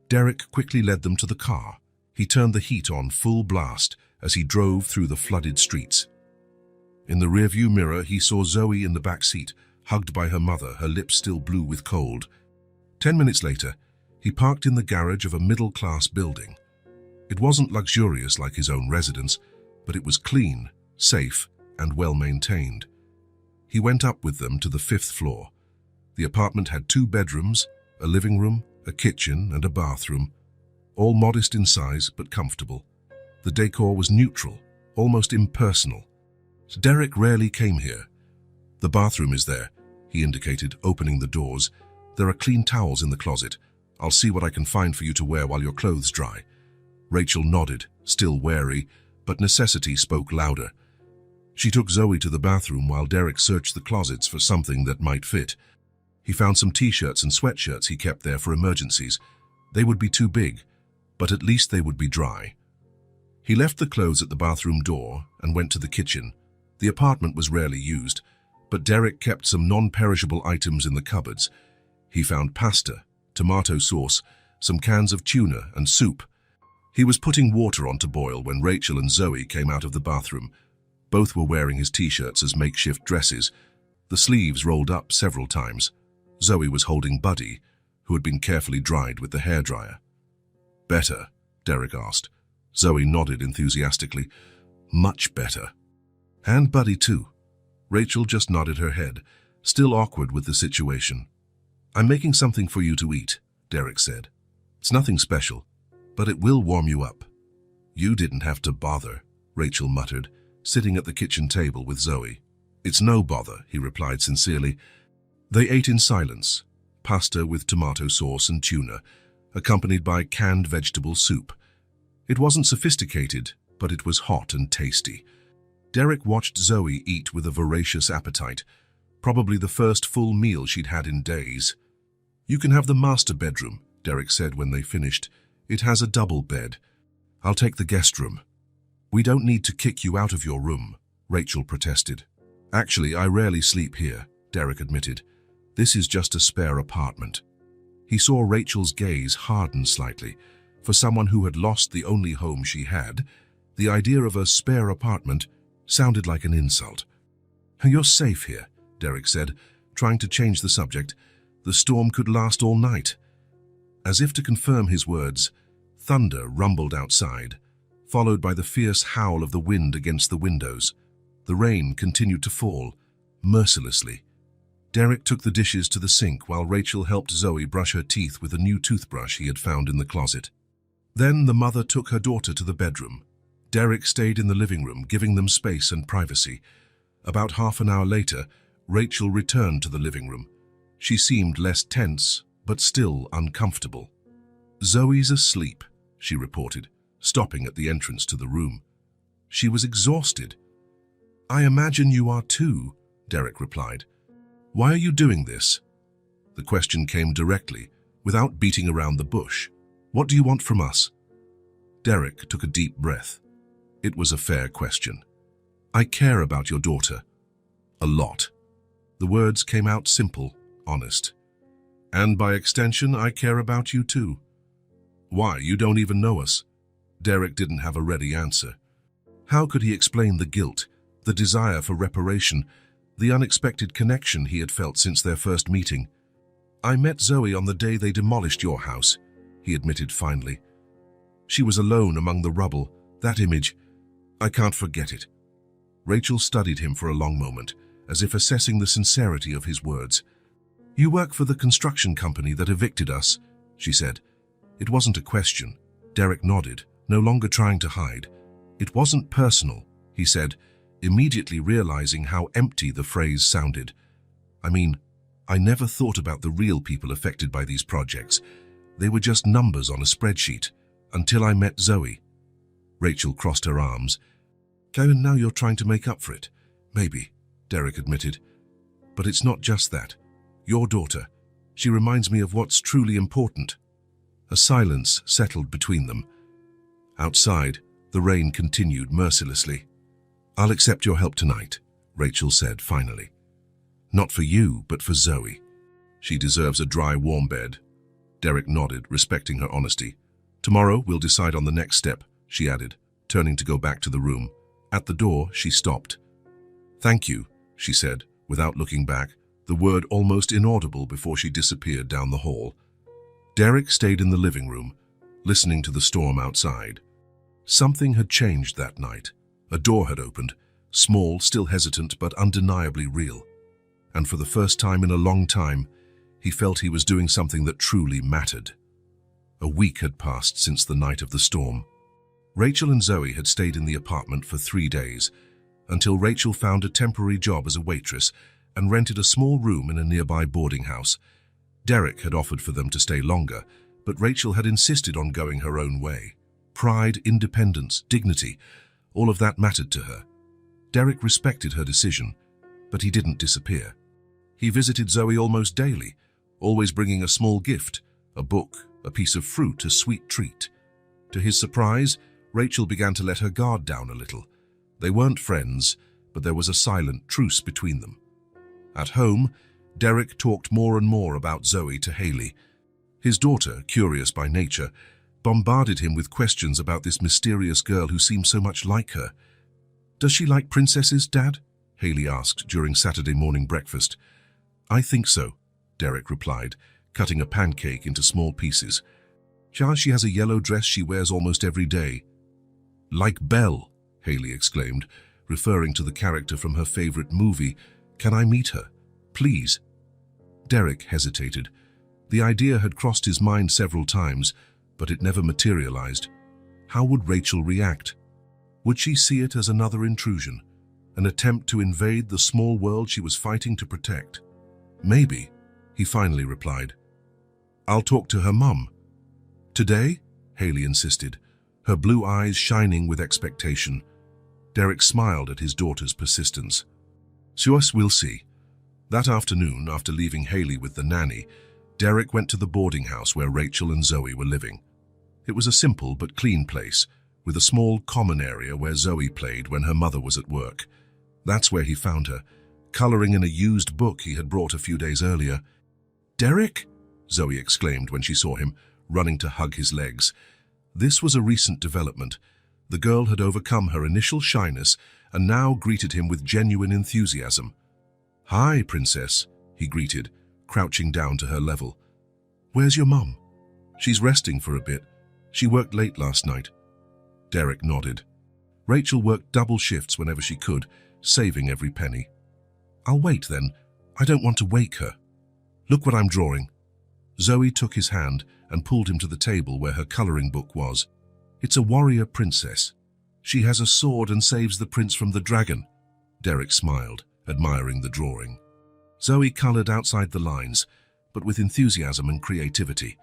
Derek quickly led them to the car. He turned the heat on full blast as he drove through the flooded streets. In the rearview mirror, he saw Zoe in the back seat, hugged by her mother, her lips still blue with cold. 10 minutes later, he parked in the garage of a middle-class building. It wasn't luxurious like his own residence, but it was clean, safe, and well-maintained. He went up with them to the 5th floor. The apartment had 2 bedrooms, a living room, a kitchen, and a bathroom, all modest in size but comfortable. The decor was neutral, almost impersonal. Derek rarely came here. The bathroom is there, he indicated, opening the doors. There are clean towels in the closet. I'll see what I can find for you to wear while your clothes dry. Rachel nodded, still wary, but necessity spoke louder. She took Zoe to the bathroom while Derek searched the closets for something that might fit. He found some t-shirts and sweatshirts he kept there for emergencies. They would be too big, but at least they would be dry. He left the clothes at the bathroom door and went to the kitchen. The apartment was rarely used, but Derek kept some non-perishable items in the cupboards. He found pasta, tomato sauce, some cans of tuna and soup. He was putting water on to boil when Rachel and Zoe came out of the bathroom. Both were wearing his t-shirts as makeshift dresses, the sleeves rolled up several times. Zoe was holding Buddy, who had been carefully dried with the hairdryer. Better? Derek asked. Zoe nodded enthusiastically. Much better. And Buddy too. Rachel just nodded her head, still awkward with the situation. I'm making something for you to eat, Derek said. It's nothing special, but it will warm you up. You didn't have to bother, Rachel muttered, sitting at the kitchen table with Zoe. It's no bother, he replied sincerely. They ate in silence, pasta with tomato sauce and tuna, accompanied by canned vegetable soup. It wasn't sophisticated, but it was hot and tasty. Derek watched Zoe eat with a voracious appetite, probably the first full meal she'd had in days. You can have the master bedroom, Derek said when they finished. It has a double bed. I'll take the guest room. We don't need to kick you out of your room, Rachel protested. Actually, I rarely sleep here, Derek admitted. This is just a spare apartment. He saw Rachel's gaze harden slightly. For someone who had lost the only home she had, the idea of a spare apartment sounded like an insult. You're safe here, Derek said, trying to change the subject. The storm could last all night. As if to confirm his words, thunder rumbled outside, followed by the fierce howl of the wind against the windows. The rain continued to fall, mercilessly. Derek took the dishes to the sink while Rachel helped Zoe brush her teeth with a new toothbrush he had found in the closet. Then the mother took her daughter to the bedroom. Derek stayed in the living room, giving them space and privacy. About half an hour later, Rachel returned to the living room. She seemed less tense, but still uncomfortable. Zoe's asleep, she reported, stopping at the entrance to the room. She was exhausted. I imagine you are too, Derek replied. Why are you doing this? The question came directly, without beating around the bush. What do you want from us? Derek took a deep breath. It was a fair question. I care about your daughter. A lot. The words came out simple, honest. And by extension, I care about you too. Why, you don't even know us. Derek didn't have a ready answer. How could he explain the guilt, the desire for reparation, the unexpected connection he had felt since their first meeting? I met Zoe on the day they demolished your house, he admitted finally. She was alone among the rubble. That image, I can't forget it. Rachel studied him for a long moment, as if assessing the sincerity of his words. "You work for the construction company that evicted us," she said. It wasn't a question. Derek nodded, no longer trying to hide. "It wasn't personal," he said, immediately realizing how empty the phrase sounded. "I mean, I never thought about the real people affected by these projects. They were just numbers on a spreadsheet, until I met Zoe." Rachel crossed her arms. "Kevin, now you're trying to make up for it." "Maybe," Derek admitted. "But it's not just that. Your daughter, she reminds me of what's truly important." A silence settled between them. Outside, the rain continued mercilessly. "I'll accept your help tonight," Rachel said finally. "Not for you, but for Zoe. She deserves a dry, warm bed." Derek nodded, respecting her honesty. "Tomorrow, we'll decide on the next step," she added, turning to go back to the room. At the door, she stopped. "Thank you," she said, without looking back, the word almost inaudible before she disappeared down the hall. Derek stayed in the living room, listening to the storm outside. Something had changed that night. A door had opened, small, still hesitant, but undeniably real. And for the first time in a long time, he felt he was doing something that truly mattered. A week had passed since the night of the storm. Rachel and Zoe had stayed in the apartment for 3 days, until Rachel found a temporary job as a waitress and rented a small room in a nearby boarding house. Derek had offered for them to stay longer, but Rachel had insisted on going her own way. Pride, independence, dignity, all of that mattered to her. Derek respected her decision, but he didn't disappear. He visited Zoe almost daily, always bringing a small gift, a book, a piece of fruit, a sweet treat. To his surprise, Rachel began to let her guard down a little. They weren't friends, but there was a silent truce between them. At home, Derek talked more and more about Zoe to Haley. His daughter, curious by nature, bombarded him with questions about this mysterious girl who seemed so much like her. "Does she like princesses, Dad?" Haley asked during Saturday morning breakfast. "I think so," Derek replied, cutting a pancake into small pieces. "She has a yellow dress she wears almost every day." "Like Belle," Haley exclaimed, referring to the character from her favorite movie. "Can I meet her? Please." Derek hesitated. The idea had crossed his mind several times, but it never materialized. How would Rachel react? Would she see it as another intrusion, an attempt to invade the small world she was fighting to protect? "Maybe," he finally replied. "I'll talk to her mum." "Today?" Haley insisted, her blue eyes shining with expectation. Derek smiled at his daughter's persistence. "Sus, we'll see." That afternoon, after leaving Haley with the nanny, Derek went to the boarding house where Rachel and Zoe were living. It was a simple but clean place, with a small common area where Zoe played when her mother was at work. That's where he found her, coloring in a used book he had brought a few days earlier. "Derek?" Zoe exclaimed when she saw him, running to hug his legs. This was a recent development. The girl had overcome her initial shyness and now greeted him with genuine enthusiasm. "Hi, Princess," he greeted, crouching down to her level. "Where's your mum?" "She's resting for a bit. She worked late last night." Derek nodded. Rachel worked double shifts whenever she could, saving every penny. "I'll wait then. I don't want to wake her. Look what I'm drawing." Zoe took his hand and pulled him to the table where her coloring book was. "It's a warrior princess. She has a sword and saves the prince from the dragon." Derek smiled, admiring the drawing. Zoe colored outside the lines, but with enthusiasm and creativity.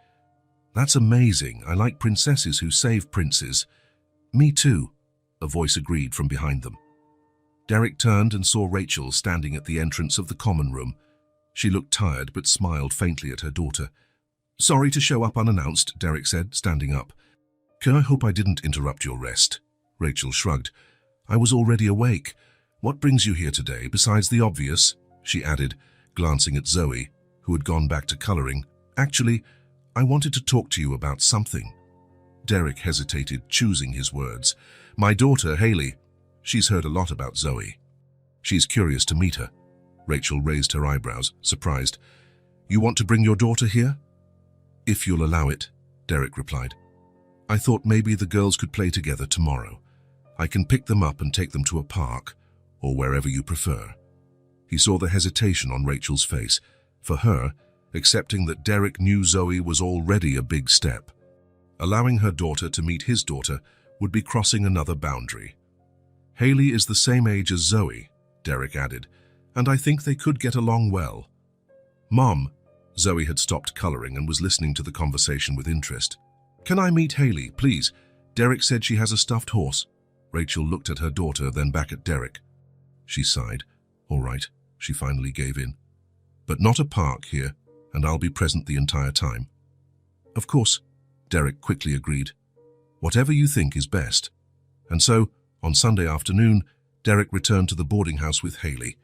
"That's amazing. I like princesses who save princes." "Me too," a voice agreed from behind them. Derek turned and saw Rachel standing at the entrance of the common room. She looked tired but smiled faintly at her daughter. "Sorry to show up unannounced," Derek said, standing up. "I hope I didn't interrupt your rest." Rachel shrugged. "I was already awake. What brings you here today, besides the obvious?" she added, glancing at Zoe, who had gone back to coloring. "Actually, I wanted to talk to you about something." Derek hesitated, choosing his words. "My daughter, Haley. She's heard a lot about Zoe. She's curious to meet her." Rachel raised her eyebrows, surprised. "You want to bring your daughter here?" "If you'll allow it," Derek replied. I thought maybe the girls could play together tomorrow. I can pick them up and take them to a park, or wherever you prefer. He saw the hesitation on Rachel's face. For her, accepting that Derek knew Zoe was already a big step. Allowing her daughter to meet his daughter would be crossing another boundary. Hayley is the same age as Zoe, Derek added, and I think they could get along well. Mom, Zoe had stopped coloring and was listening to the conversation with interest. Can I meet Hayley, please? Derek said she has a stuffed horse. Rachel looked at her daughter, then back at Derek. She sighed. All right, she finally gave in. But not a park here, and I'll be present the entire time. Of course, Derek quickly agreed. Whatever you think is best. And so, on Sunday afternoon, Derek returned to the boarding house with Hayley.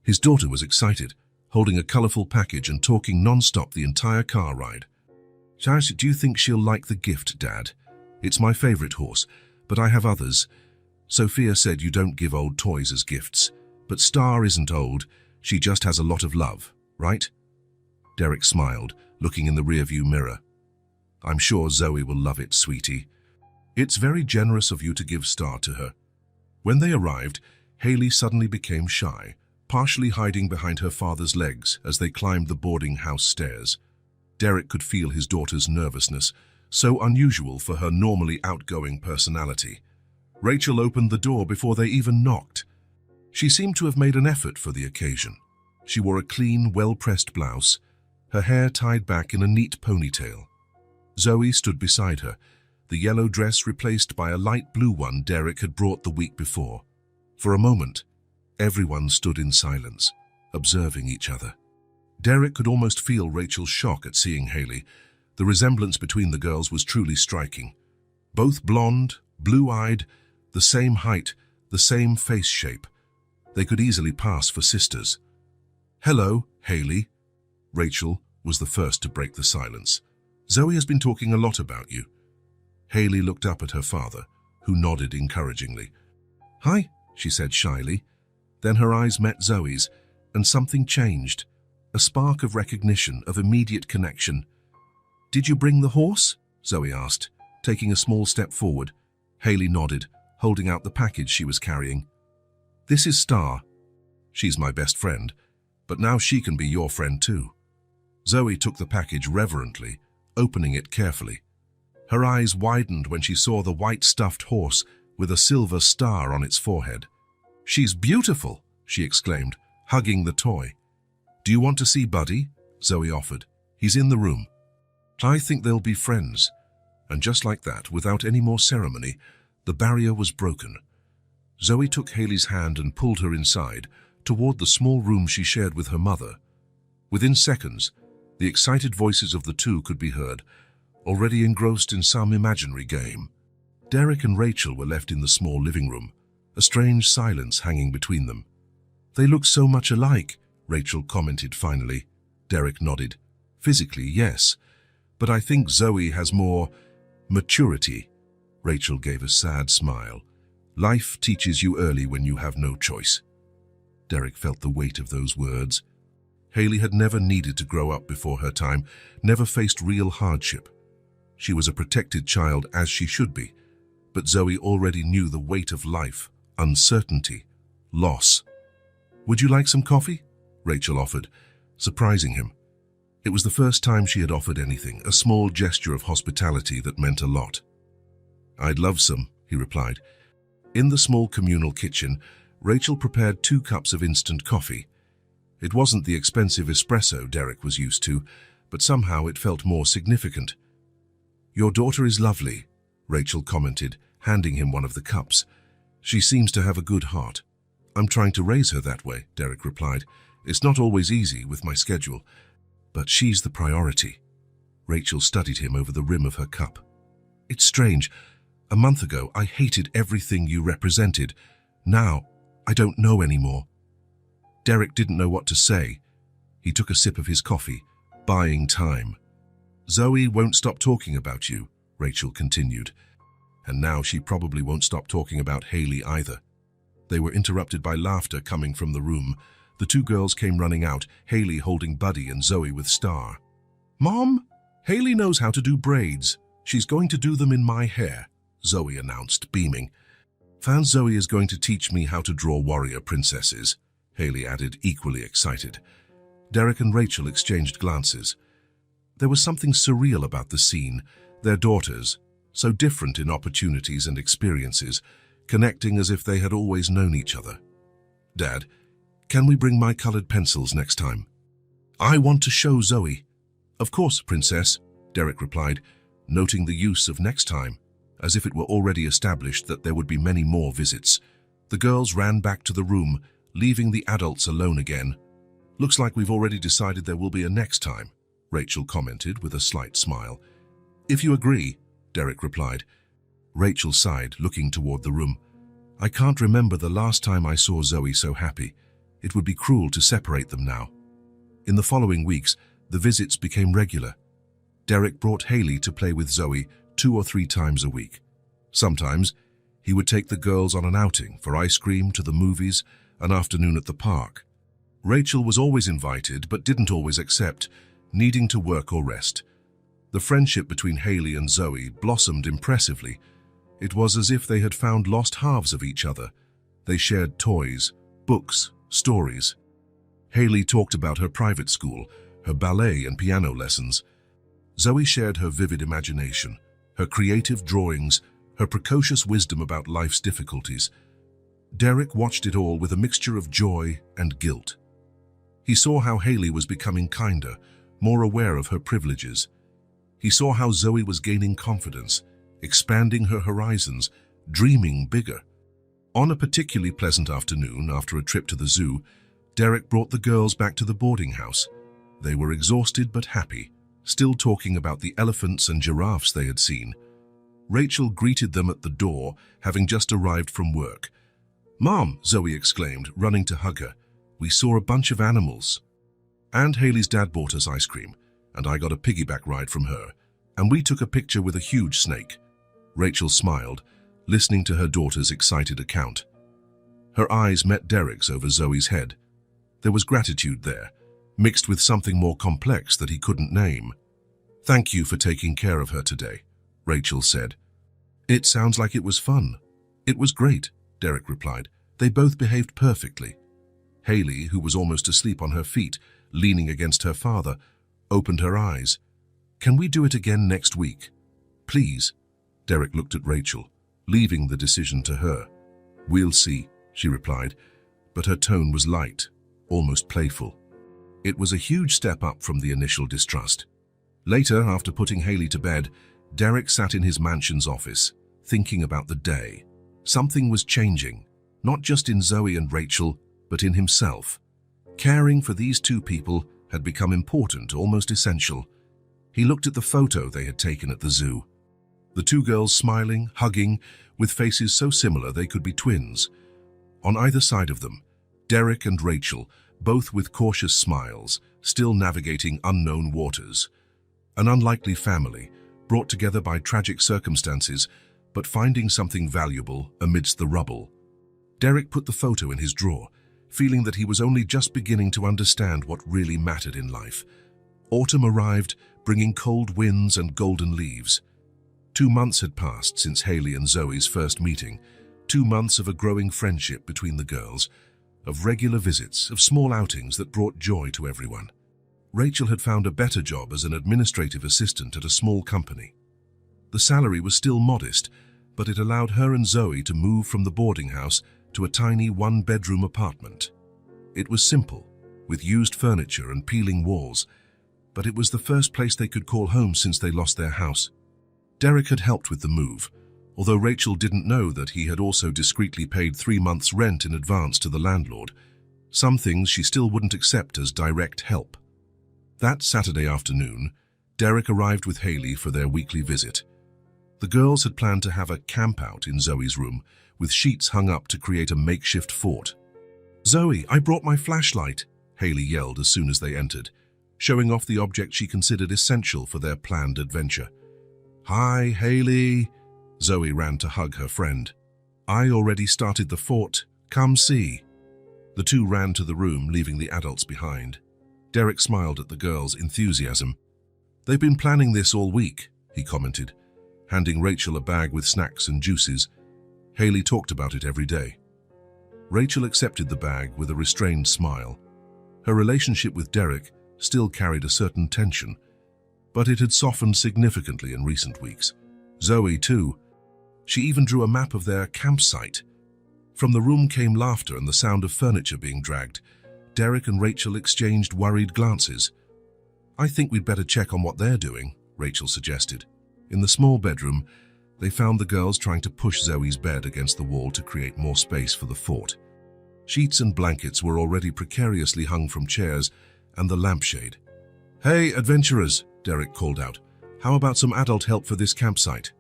His daughter was excited, holding a colorful package and talking non-stop the entire car ride. Jaz, do you think she'll like the gift, Dad? It's my favorite horse, but I have others. Sophia said you don't give old toys as gifts, but Star isn't old, she just has a lot of love, right? Derek smiled, looking in the rearview mirror. I'm sure Zoe will love it, sweetie. It's very generous of you to give Star to her. When they arrived, Hayley suddenly became shy, partially hiding behind her father's legs as they climbed the boarding house stairs. Derek could feel his daughter's nervousness, so unusual for her normally outgoing personality. Rachel opened the door before they even knocked. She seemed to have made an effort for the occasion. She wore a clean, well-pressed blouse, her hair tied back in a neat ponytail. Zoe stood beside her, the yellow dress replaced by a light blue one Derek had brought the week before. For a moment, everyone stood in silence, observing each other. Derek could almost feel Rachel's shock at seeing Hayley. The resemblance between the girls was truly striking. Both blonde, blue-eyed, the same height, the same face shape. They could easily pass for sisters. Hello, Hayley. Rachel was the first to break the silence. Zoe has been talking a lot about you. Hayley looked up at her father, who nodded encouragingly. Hi, she said shyly. Then her eyes met Zoe's, and something changed. A spark of recognition, of immediate connection. Did you bring the horse? Zoe asked, taking a small step forward. Hayley nodded, holding out the package she was carrying. This is Star. She's my best friend, but now she can be your friend too. Zoe took the package reverently, opening it carefully. Her eyes widened when she saw the white stuffed horse with a silver star on its forehead. She's beautiful, she exclaimed, hugging the toy. Do you want to see Buddy? Zoe offered. He's in the room. I think they'll be friends. And just like that, without any more ceremony, the barrier was broken. Zoe took Hayley's hand and pulled her inside, toward the small room she shared with her mother. Within seconds, the excited voices of the two could be heard, already engrossed in some imaginary game. Derek and Rachel were left in the small living room, a strange silence hanging between them. They look so much alike, Rachel commented finally. Derek nodded. Physically, yes, but I think Zoe has more maturity. Rachel gave a sad smile. Life teaches you early when you have no choice. Derek felt the weight of those words. Hayley had never needed to grow up before her time, never faced real hardship. She was a protected child, as she should be, but Zoe already knew the weight of life, uncertainty, loss. Would you like some coffee? Rachel offered, surprising him. It was the first time she had offered anything, a small gesture of hospitality that meant a lot. I'd love some, he replied. In the small communal kitchen, Rachel prepared 2 cups of instant coffee. It wasn't the expensive espresso Derek was used to, but somehow it felt more significant. Your daughter is lovely, Rachel commented, handing him one of the cups. She seems to have a good heart. I'm trying to raise her that way, Derek replied. It's not always easy with my schedule, but she's the priority. Rachel studied him over the rim of her cup. It's strange. A month ago, I hated everything you represented. Now, I don't know anymore. Derek didn't know what to say. He took a sip of his coffee, buying time. Zoe won't stop talking about you, Rachel continued. And now she probably won't stop talking about Hayley either. They were interrupted by laughter coming from the room. The 2 girls came running out, Hayley holding Buddy and Zoe with Star. Mom, Hayley knows how to do braids, She's going to do them in my hair, Zoe announced, beaming. Fan Zoe is going to teach me how to draw warrior princesses, Haley added, equally excited. Derek and Rachel exchanged glances. There was something surreal about the scene, their daughters, so different in opportunities and experiences, connecting as if they had always known each other. Dad, can we bring my colored pencils next time? I want to show Zoe. Of course, Princess, Derek replied, noting the use of next time, as if it were already established that there would be many more visits. The girls ran back to the room, leaving the adults alone again. Looks like we've already decided there will be a next time, Rachel commented with a slight smile. If you agree, Derek replied. Rachel sighed, looking toward the room. I can't remember the last time I saw Zoe so happy. It would be cruel to separate them now. In the following weeks, the visits became regular. Derek brought Haley to play with Zoe 2 or 3 times a week. Sometimes, he would take the girls on an outing for ice cream, to the movies, an afternoon at the park. Rachel was always invited but didn't always accept, needing to work or rest. The friendship between Haley and Zoe blossomed impressively. It was as if they had found lost halves of each other. They shared toys, books, stories. Haley talked about her private school, her ballet and piano lessons. Zoe shared her vivid imagination, her creative drawings, her precocious wisdom about life's difficulties. Derek watched it all with a mixture of joy and guilt. He saw how Haley was becoming kinder, more aware of her privileges. He saw how Zoe was gaining confidence, expanding her horizons, dreaming bigger. On a particularly pleasant afternoon, after a trip to the zoo, Derek brought the girls back to the boarding house. They were exhausted but happy, still talking about the elephants and giraffes they had seen. Rachel greeted them at the door, having just arrived from work. Mom, Zoe exclaimed, running to hug her. We saw a bunch of animals. And Haley's dad bought us ice cream, and I got a piggyback ride from her, and we took a picture with a huge snake. Rachel smiled, listening to her daughter's excited account. Her eyes met Derek's over Zoe's head. There was gratitude there, mixed with something more complex that he couldn't name. Thank you for taking care of her today, Rachel said. It sounds like it was fun. It was great, Derek replied. They both behaved perfectly. Haley, who was almost asleep on her feet, leaning against her father, opened her eyes. Can we do it again next week? Please. Derek looked at Rachel, leaving the decision to her. We'll see, she replied, but her tone was light, almost playful. It was a huge step up from the initial distrust. Later, after putting Haley to bed, Derek sat in his mansion's office, thinking about the day. Something was changing, not just in Zoe and Rachel, but in himself. Caring for these two people had become important, almost essential. He looked at the photo they had taken at the zoo. The two girls smiling, hugging, with faces so similar they could be twins. On either side of them, Derek and Rachel, both with cautious smiles, still navigating unknown waters. An unlikely family, brought together by tragic circumstances, but finding something valuable amidst the rubble. Derek put the photo in his drawer, feeling that he was only just beginning to understand what really mattered in life. Autumn arrived, bringing cold winds and golden leaves. 2 months had passed since Haley and Zoe's first meeting, 2 months of a growing friendship between the girls, of regular visits, of small outings that brought joy to everyone. Rachel had found a better job as an administrative assistant at a small company. The salary was still modest, but it allowed her and Zoe to move from the boarding house to a tiny 1-bedroom apartment. It was simple, with used furniture and peeling walls, but it was the first place they could call home since they lost their house. Derek had helped with the move, although Rachel didn't know that he had also discreetly paid 3 months' rent in advance to the landlord. Some things she still wouldn't accept as direct help. That Saturday afternoon, Derek arrived with Haley for their weekly visit. The girls had planned to have a camp-out in Zoe's room, with sheets hung up to create a makeshift fort. Zoe, I brought my flashlight, Haley yelled as soon as they entered, showing off the object she considered essential for their planned adventure. Hi, Haley. Zoe ran to hug her friend. I already started the fort. Come see. The two ran to the room, leaving the adults behind. Derek smiled at the girls' enthusiasm. They've been planning this all week, he commented. handing Rachel a bag with snacks and juices. Haley talked about it every day. Rachel accepted the bag with a restrained smile. Her relationship with Derek still carried a certain tension, but it had softened significantly in recent weeks. Zoe, too. She even drew a map of their campsite. From the room came laughter and the sound of furniture being dragged. Derek and Rachel exchanged worried glances. "I think we'd better check on what they're doing," Rachel suggested. In the small bedroom, they found the girls trying to push Zoe's bed against the wall to create more space for the fort. Sheets and blankets were already precariously hung from chairs and the lampshade. "Hey, adventurers," Derek called out. "How about some adult help for this campsite?"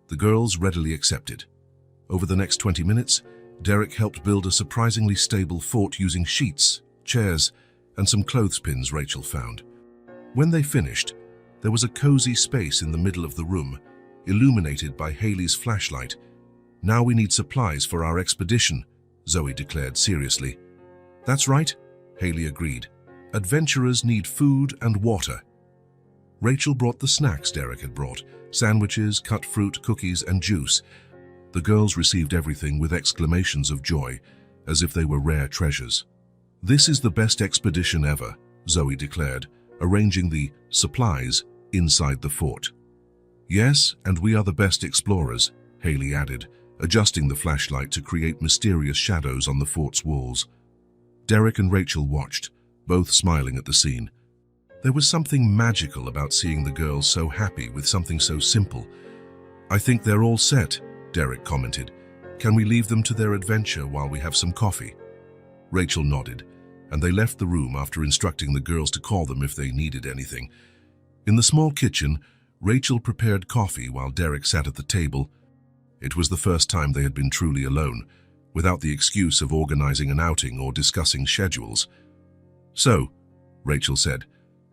The girls readily accepted. Over the next 20 minutes, Derek helped build a surprisingly stable fort using sheets, chairs, and some clothespins Rachel found. When they finished, there was a cozy space in the middle of the room, illuminated by Haley's flashlight. "Now we need supplies for our expedition," Zoe declared seriously. "That's right," Haley agreed. "Adventurers need food and water." Rachel brought the snacks Derek had brought: sandwiches, cut fruit, cookies, and juice. The girls received everything with exclamations of joy, as if they were rare treasures. "This is the best expedition ever," Zoe declared, arranging the supplies inside the fort. "Yes, and we are the best explorers," Haley added, adjusting the flashlight to create mysterious shadows on the fort's walls. Derek and Rachel watched, both smiling at the scene. There was something magical about seeing the girls so happy with something so simple. "I think they're all set," Derek commented. "Can we leave them to their adventure while we have some coffee?" Rachel nodded, and they left the room after instructing the girls to call them if they needed anything. In the small kitchen, Rachel prepared coffee while Derek sat at the table. It was the first time they had been truly alone, without the excuse of organizing an outing or discussing schedules. "So," Rachel said,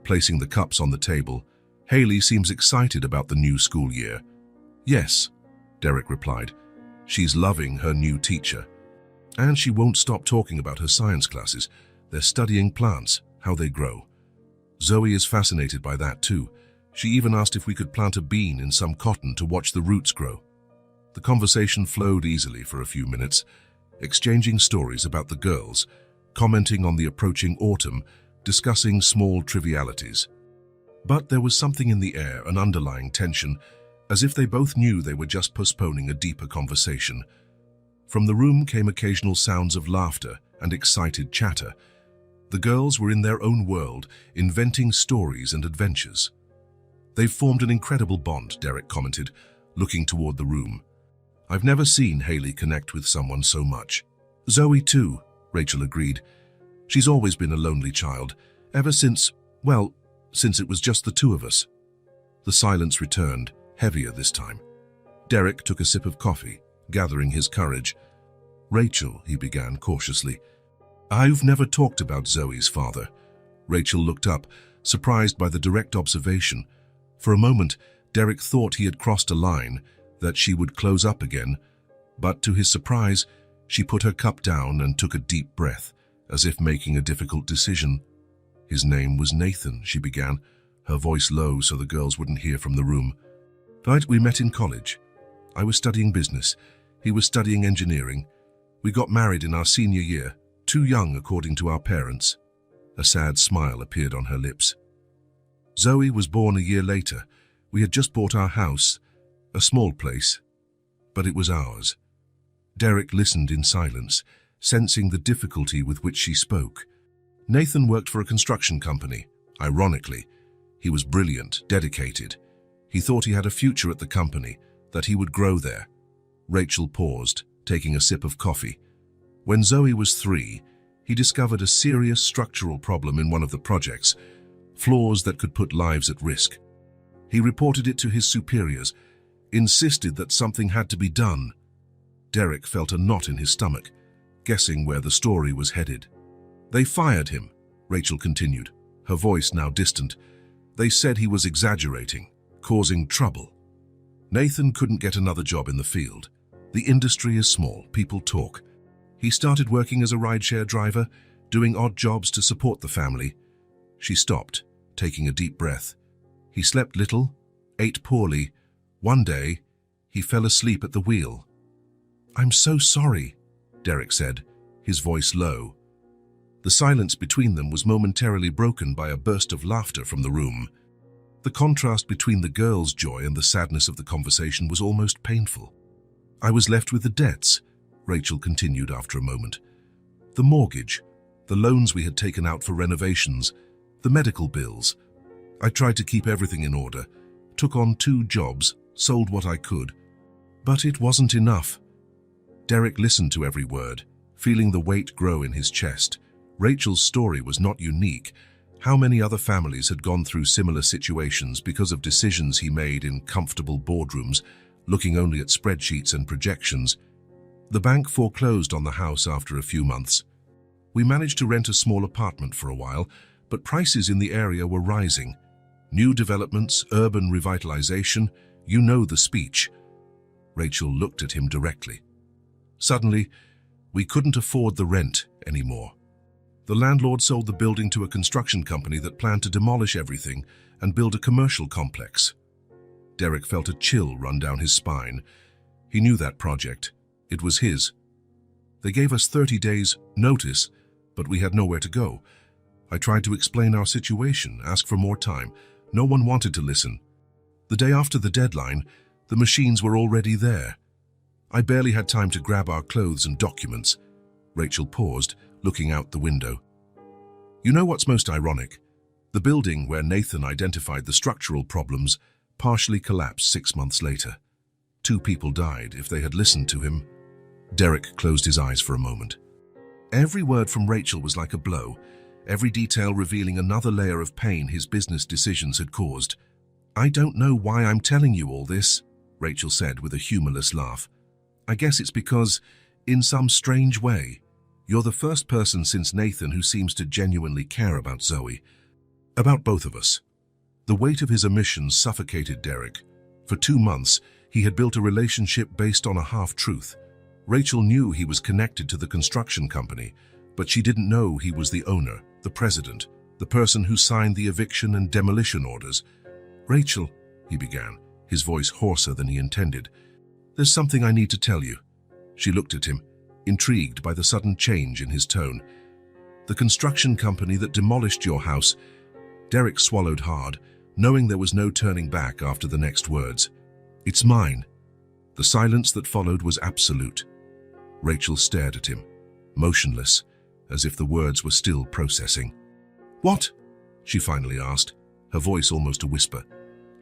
placing the cups on the table, "Haley seems excited about the new school year." "Yes," Derek replied. "She's loving her new teacher. And she won't stop talking about her science classes. They're studying plants, how they grow. Zoe is fascinated by that too. She even asked if we could plant a bean in some cotton to watch the roots grow." The conversation flowed easily for a few minutes, exchanging stories about the girls, commenting on the approaching autumn, discussing small trivialities. But there was something in the air, an underlying tension, as if they both knew they were just postponing a deeper conversation. From the room came occasional sounds of laughter and excited chatter. The girls were in their own world, inventing stories and adventures. "They've formed an incredible bond," Derek commented, looking toward the room. "I've never seen Haley connect with someone so much." "Zoe too," Rachel agreed. "She's always been a lonely child, ever since it was just the two of us." The silence returned, heavier this time. Derek took a sip of coffee, gathering his courage. "Rachel," he began cautiously, "I've never talked about Zoe's father." Rachel looked up, surprised by the direct observation. For a moment, Derek thought he had crossed a line, that she would close up again, but to his surprise, she put her cup down and took a deep breath, as if making a difficult decision. "His name was Nathan," she began, her voice low so the girls wouldn't hear from the room. "But we met in college. I was studying business. He was studying engineering. We got married in our senior year, too young according to our parents." A sad smile appeared on her lips. "Zoe was born a year later. We had just bought our house, a small place, but it was ours." Derek listened in silence, sensing the difficulty with which she spoke. "Nathan worked for a construction company. Ironically, he was brilliant, dedicated. He thought he had a future at the company, that he would grow there." Rachel paused, taking a sip of coffee. "When Zoe was 3, he discovered a serious structural problem in one of the projects, flaws that could put lives at risk. He reported it to his superiors, insisted that something had to be done." Derek felt a knot in his stomach, guessing where the story was headed. "They fired him," Rachel continued, her voice now distant. "They said he was exaggerating, causing trouble. Nathan couldn't get another job in the field. The industry is small, people talk. He started working as a rideshare driver, doing odd jobs to support the family." She stopped, taking a deep breath. "He slept little, ate poorly, One day, he fell asleep at the wheel. "I'm so sorry," Derek said, his voice low. The silence between them was momentarily broken by a burst of laughter from the room. The contrast between the girl's joy and the sadness of the conversation was almost painful. "I was left with the debts," Rachel continued after a moment. "The mortgage, the loans we had taken out for renovations, the medical bills. I tried to keep everything in order, took on 2 jobs, sold what I could. But it wasn't enough." Derek listened to every word, feeling the weight grow in his chest. Rachel's story was not unique. How many other families had gone through similar situations because of decisions he made in comfortable boardrooms, looking only at spreadsheets and projections? The bank foreclosed on the house after a few months. We managed to rent a small apartment for a while, but prices in the area were rising. New developments, urban revitalization, you know the speech. Rachel looked at him directly. Suddenly, we couldn't afford the rent anymore. The landlord sold the building to a construction company that planned to demolish everything and build a commercial complex. Derek felt a chill run down his spine. He knew that project. It was his. They gave us 30 days notice, but we had nowhere to go. I tried to explain our situation, ask for more time. No one wanted to listen. The day after the deadline, the machines were already there. I barely had time to grab our clothes and documents. Rachel paused, looking out the window. "You know what's most ironic? The building where Nathan identified the structural problems partially collapsed 6 months later. 2 people died. If they had listened to him." Derek closed his eyes for a moment. Every word from Rachel was like a blow, every detail revealing another layer of pain his business decisions had caused. "I don't know why I'm telling you all this," Rachel said with a humorless laugh. "I guess it's because, in some strange way, you're the first person since Nathan who seems to genuinely care about Zoe. About both of us." The weight of his omissions suffocated Derek. For 2 months, he had built a relationship based on a half-truth. Rachel knew he was connected to the construction company, but she didn't know he was the owner, the president, the person who signed the eviction and demolition orders. "Rachel," he began, his voice hoarser than he intended, "there's something I need to tell you." She looked at him, intrigued by the sudden change in his tone. "The construction company that demolished your house." Derek swallowed hard, knowing there was no turning back after the next words. "It's mine." The silence that followed was absolute. Rachel stared at him, motionless, as if the words were still processing. "What?" she finally asked, her voice almost a whisper.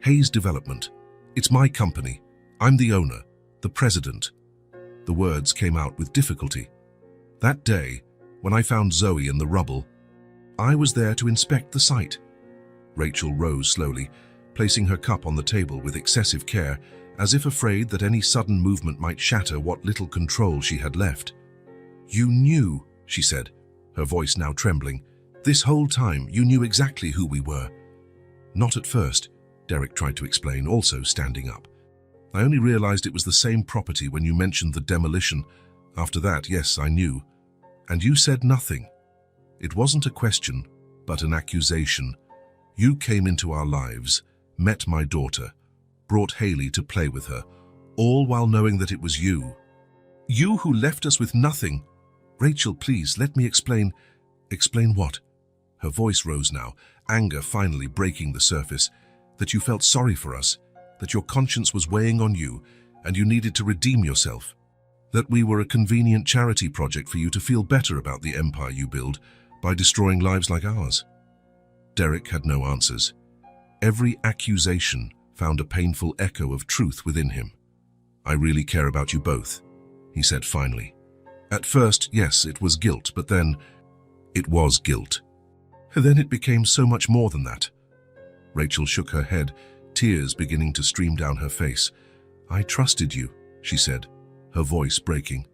"Hayes Development. It's my company. I'm the owner, the president." The words came out with difficulty. "That day, when I found Zoe in the rubble, I was there to inspect the site." Rachel rose slowly, placing her cup on the table with excessive care, as if afraid that any sudden movement might shatter what little control she had left. "You knew," she said, her voice now trembling. "This whole time, you knew exactly who we were." "Not at first," Derek tried to explain, also standing up. "I only realized it was the same property when you mentioned the demolition. After that, yes, I knew. And you said nothing. It wasn't a question, but an accusation. You came into our lives, met my daughter, brought Haley to play with her, all while knowing that it was you. You who left us with nothing." "Rachel, please, let me explain." "Explain what?" Her voice rose now, anger finally breaking the surface. "That you felt sorry for us, that your conscience was weighing on you, and you needed to redeem yourself. That we were a convenient charity project for you to feel better about the empire you build by destroying lives like ours." Derek had no answers. Every accusation found a painful echo of truth within him. "I really care about you both," he said finally. "At first, yes, it was guilt, but then it was guilt. Then it became so much more than that." Rachel shook her head, tears beginning to stream down her face. "I trusted you," she said, her voice breaking.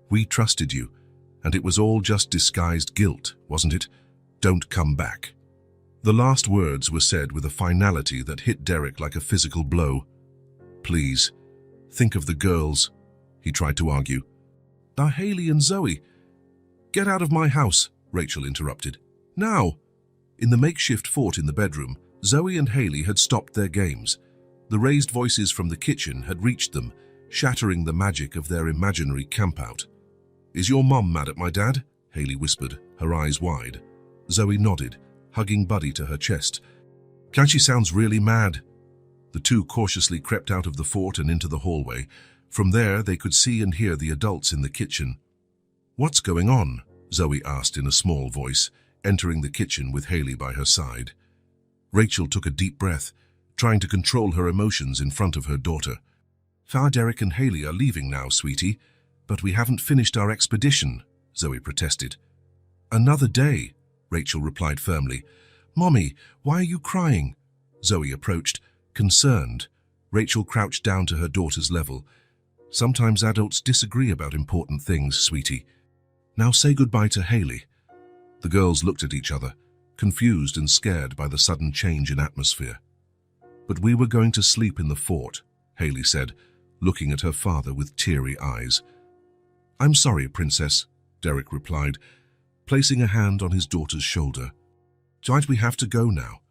"We trusted you, and it was all just disguised guilt, wasn't it? Don't come back." The last words were said with a finality that hit Derek like a physical blow. "Please, think of the girls," he tried to argue. "Are Haley and Zoe?" "Get out of my house," Rachel interrupted. "Now!" In the makeshift fort in the bedroom, Zoe and Haley had stopped their games. The raised voices from the kitchen had reached them, shattering the magic of their imaginary campout. "Is your mom mad at my dad?" Haley whispered, her eyes wide. Zoe nodded, hugging Buddy to her chest. "She sounds really mad." The two cautiously crept out of the fort and into the hallway. From there, they could see and hear the adults in the kitchen. "What's going on?" Zoe asked in a small voice, entering the kitchen with Haley by her side. Rachel took a deep breath, trying to control her emotions in front of her daughter. "Derek and Haley are leaving now, sweetie, but we haven't finished our expedition," Zoe protested. "Another day," Rachel replied firmly. "Mommy, why are you crying?" Zoe approached, concerned. Rachel crouched down to her daughter's level. "Sometimes adults disagree about important things, sweetie. Now say goodbye to Haley." The girls looked at each other, confused and scared by the sudden change in atmosphere. "But we were going to sleep in the fort," Haley said, looking at her father with teary eyes. "I'm sorry, Princess," Derek replied, placing a hand on his daughter's shoulder. "Don't we have to go now?"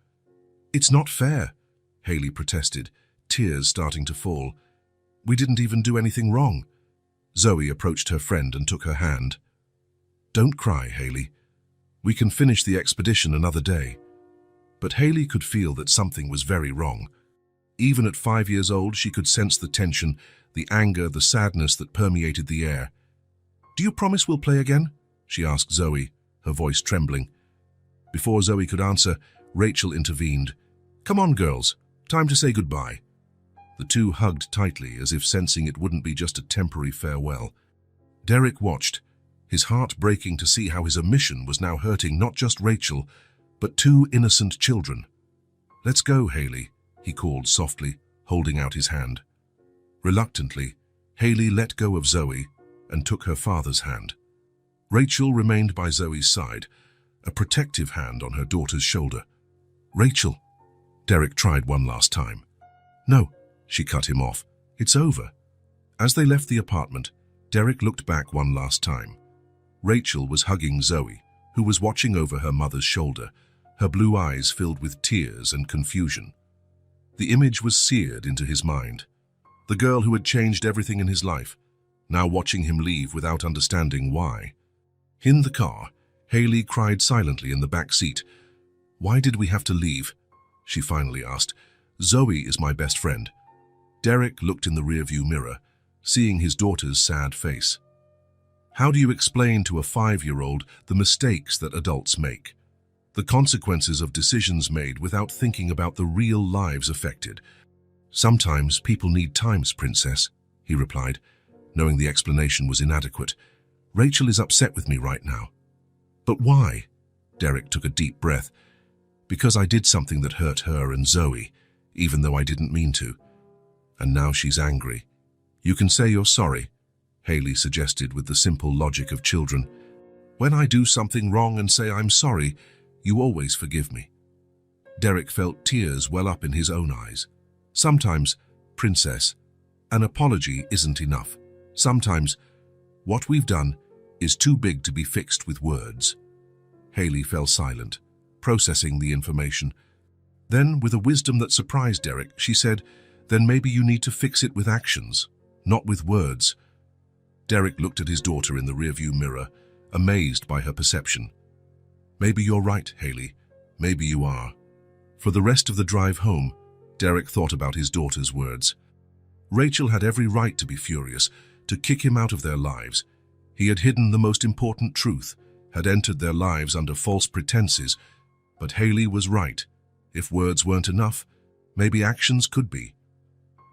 "It's not fair," Haley protested, tears starting to fall. "We didn't even do anything wrong." Zoe approached her friend and took her hand. "Don't cry, Haley. We can finish the expedition another day." But Haley could feel that something was very wrong. Even at 5 years old, she could sense the tension, the anger, the sadness that permeated the air. "Do you promise we'll play again?" she asked Zoe, her voice trembling. Before Zoe could answer, Rachel intervened. "Come on, girls. Time to say goodbye." The two hugged tightly, as if sensing it wouldn't be just a temporary farewell. Derek watched, his heart breaking to see how his omission was now hurting not just Rachel, but two innocent children. "Let's go, Haley," he called softly, holding out his hand. Reluctantly, Haley let go of Zoe and took her father's hand. Rachel remained by Zoe's side, a protective hand on her daughter's shoulder. "Rachel," Derek tried one last time. "No," she cut him off. "It's over." As they left the apartment, Derek looked back one last time. Rachel was hugging Zoe, who was watching over her mother's shoulder, her blue eyes filled with tears and confusion. The image was seared into his mind. The girl who had changed everything in his life, now watching him leave without understanding why. In the car, Haley cried silently in the back seat. "Why did we have to leave?" she finally asked. "Zoe is my best friend." Derek looked in the rearview mirror, seeing his daughter's sad face. How do you explain to a 5-year-old the mistakes that adults make? The consequences of decisions made without thinking about the real lives affected? "Sometimes people need times, Princess," he replied, knowing the explanation was inadequate. "Rachel is upset with me right now." "But why?" Derek took a deep breath. "Because I did something that hurt her and Zoe, even though I didn't mean to. And now she's angry." "You can say you're sorry," Haley suggested with the simple logic of children. "When I do something wrong and say I'm sorry, you always forgive me." Derek felt tears well up in his own eyes. "Sometimes, Princess, an apology isn't enough. Sometimes, what we've done is too big to be fixed with words." Haley fell silent, processing the information. Then, with a wisdom that surprised Derek, she said, "Then maybe you need to fix it with actions, not with words." Derek looked at his daughter in the rearview mirror, amazed by her perception. "Maybe you're right, Haley. Maybe you are." For the rest of the drive home, Derek thought about his daughter's words. Rachel had every right to be furious, to kick him out of their lives. He had hidden the most important truth, had entered their lives under false pretenses. But Haley was right. If words weren't enough, maybe actions could be.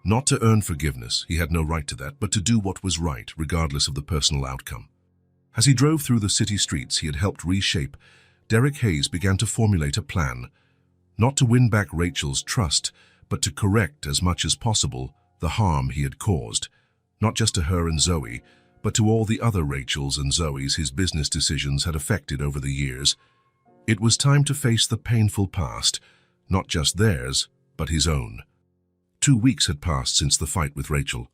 Not to earn forgiveness, he had no right to that, but to do what was right, regardless of the personal outcome. As he drove through the city streets he had helped reshape, Derek Hayes began to formulate a plan, not to win back Rachel's trust, but to correct as much as possible the harm he had caused, not just to her and Zoe, but to all the other Rachels and Zoes his business decisions had affected over the years. It was time to face the painful past, not just theirs, but his own. 2 weeks had passed since the fight with Rachel.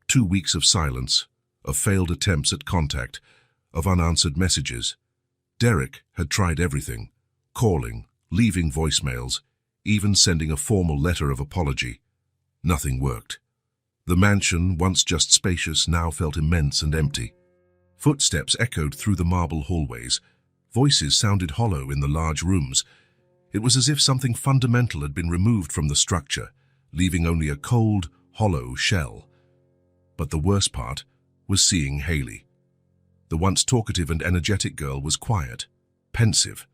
2 weeks of silence, of failed attempts at contact, of unanswered messages. Derek had tried everything, calling, leaving voicemails, even sending a formal letter of apology. Nothing worked. The mansion, once just spacious, now felt immense and empty. Footsteps echoed through the marble hallways. Voices sounded hollow in the large rooms. It was as if something fundamental had been removed from the structure, leaving only a cold, hollow shell. But the worst part was seeing Haley. The once talkative and energetic girl was quiet, pensive.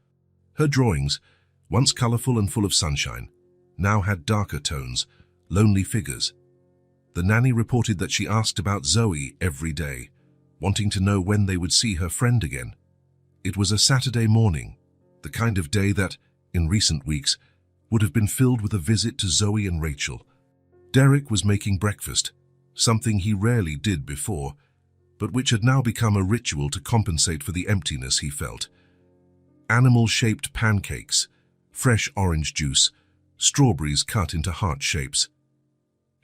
Her drawings, once colorful and full of sunshine, now had darker tones, lonely figures. The nanny reported that she asked about Zoe every day, wanting to know when they would see her friend again. It was a Saturday morning, the kind of day that, in recent weeks, would have been filled with a visit to Zoe and Rachel. Derek was making breakfast, something he rarely did before, but which had now become a ritual to compensate for the emptiness he felt. Animal-shaped pancakes, fresh orange juice, strawberries cut into heart shapes.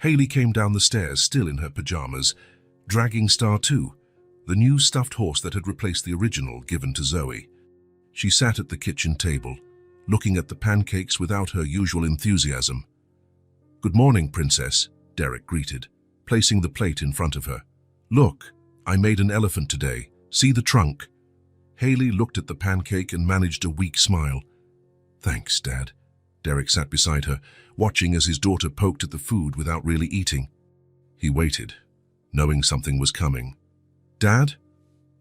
Haley came down the stairs, still in her pajamas, dragging Star 2, the new stuffed horse that had replaced the original given to Zoe. She sat at the kitchen table, looking at the pancakes without her usual enthusiasm. "Good morning, Princess," Derek greeted, placing the plate in front of her. "Look, I made an elephant today. See the trunk?" Haley looked at the pancake and managed a weak smile. "Thanks, Dad." Derek sat beside her, watching as his daughter poked at the food without really eating. He waited, knowing something was coming. "Dad?"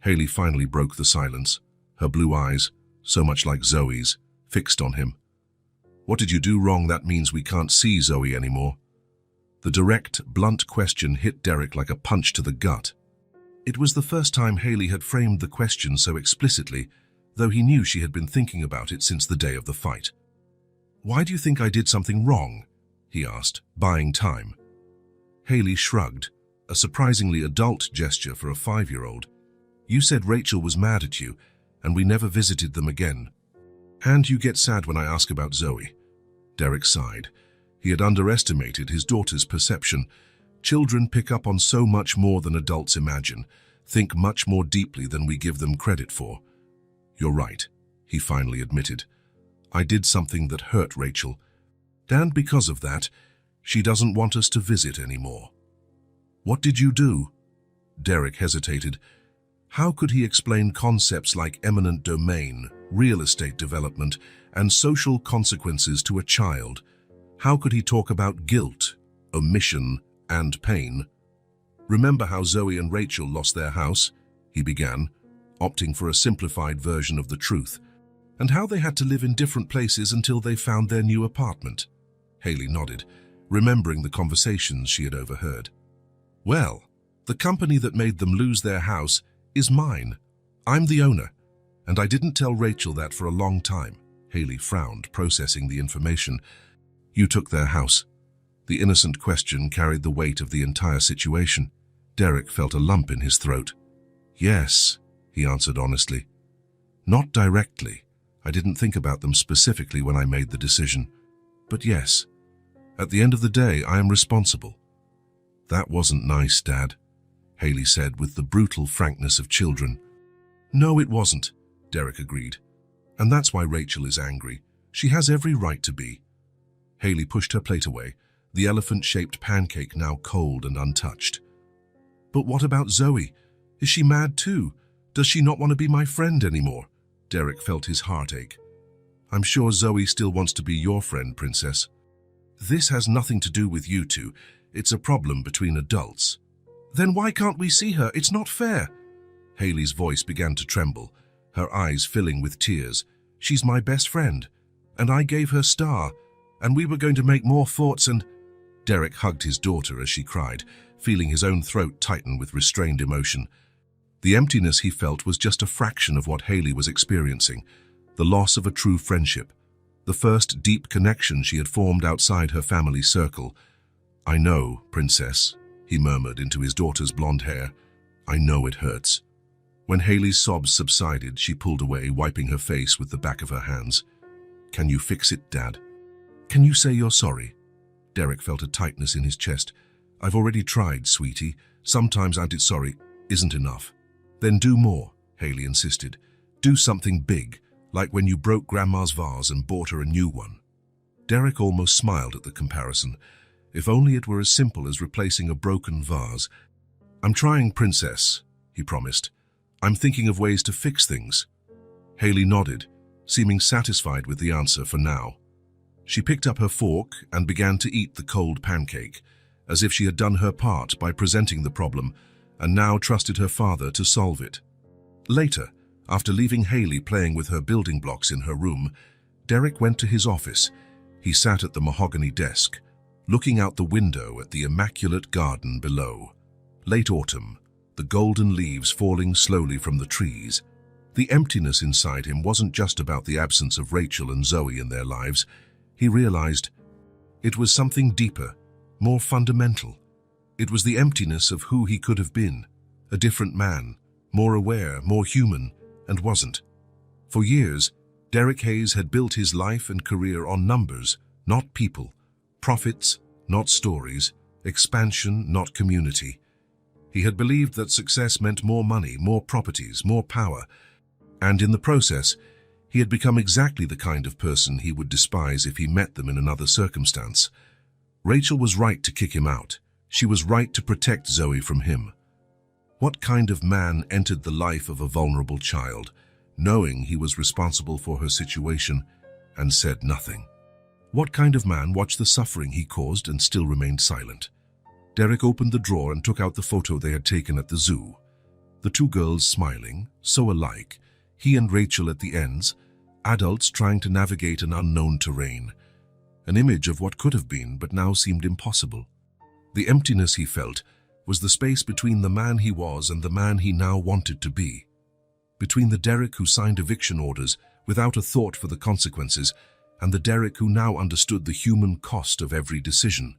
Haley finally broke the silence, her blue eyes, so much like Zoe's, fixed on him. "What did you do wrong that means we can't see Zoe anymore?" The direct, blunt question hit Derek like a punch to the gut. It was the first time Haley had framed the question so explicitly, though he knew she had been thinking about it since the day of the fight. "Why do you think I did something wrong?" he asked, buying time. Haley shrugged, a surprisingly adult gesture for a 5-year-old. "You said Rachel was mad at you, and we never visited them again. And you get sad when I ask about Zoe." Derek sighed. He had underestimated his daughter's perception. Children pick up on so much more than adults imagine, think much more deeply than we give them credit for. "You're right," he finally admitted. "I did something that hurt Rachel, and because of that, she doesn't want us to visit anymore." "What did you do?" Derek hesitated. How could he explain concepts like eminent domain, real estate development, and social consequences to a child? How could he talk about guilt, omission, and pain? "Remember how Zoe and Rachel lost their house?" he began, opting for a simplified version of the truth. "And how they had to live in different places until they found their new apartment?" Haley nodded, remembering the conversations she had overheard. "Well, the company that made them lose their house is mine. I'm the owner, and I didn't tell Rachel that for a long time." Haley frowned, processing the information. "You took their house." The innocent question carried the weight of the entire situation. Derek felt a lump in his throat. "Yes," he answered honestly. "Not directly. I didn't think about them specifically when I made the decision. But yes, at the end of the day, I am responsible." "That wasn't nice, Dad," Haley said with the brutal frankness of children. "No, it wasn't," Derek agreed. "And that's why Rachel is angry. She has every right to be." Haley pushed her plate away, the elephant-shaped pancake now cold and untouched. "But what about Zoe? Is she mad too? Does she not want to be my friend anymore?" Derek felt his heart ache. "I'm sure Zoe still wants to be your friend, Princess." "This has nothing to do with you two. It's a problem between adults." "Then why can't we see her? It's not fair." Haley's voice began to tremble, her eyes filling with tears. "She's my best friend, and I gave her Star, and we were going to make more forts and—" Derek hugged his daughter as she cried, feeling his own throat tighten with restrained emotion. The emptiness he felt was just a fraction of what Haley was experiencing, the loss of a true friendship, the first deep connection she had formed outside her family circle. "I know, Princess," he murmured into his daughter's blonde hair. "I know it hurts." When Haley's sobs subsided, she pulled away, wiping her face with the back of her hands. "Can you fix it, Dad? Can you say you're sorry?" Derek felt a tightness in his chest. "I've already tried, sweetie. Sometimes I'm sorry isn't enough." "Then do more," Haley insisted. "Do something big, like when you broke Grandma's vase and bought her a new one." Derek almost smiled at the comparison. If only it were as simple as replacing a broken vase. "I'm trying, Princess," he promised. "I'm thinking of ways to fix things." Haley nodded, seeming satisfied with the answer for now. She picked up her fork and began to eat the cold pancake, as if she had done her part by presenting the problem and now trusted her father to solve it. Later, after leaving Haley playing with her building blocks in her room, Derek went to his office. He sat at the mahogany desk, looking out the window at the immaculate garden below. Late autumn, the golden leaves falling slowly from the trees. The emptiness inside him wasn't just about the absence of Rachel and Zoe in their lives. He realized it was something deeper, more fundamental. It was the emptiness of who he could have been, a different man, more aware, more human, and wasn't. For years, Derek Hayes had built his life and career on numbers, not people, profits, not stories, expansion, not community. He had believed that success meant more money, more properties, more power, and in the process, he had become exactly the kind of person he would despise if he met them in another circumstance. Rachel was right to kick him out. She was right to protect Zoe from him. What kind of man entered the life of a vulnerable child, knowing he was responsible for her situation, and said nothing? What kind of man watched the suffering he caused and still remained silent? Derek opened the drawer and took out the photo they had taken at the zoo. The two girls smiling, so alike, he and Rachel at the ends, adults trying to navigate an unknown terrain. An image of what could have been but now seemed impossible. The emptiness he felt was the space between the man he was and the man he now wanted to be. Between the Derek who signed eviction orders without a thought for the consequences and the Derek who now understood the human cost of every decision.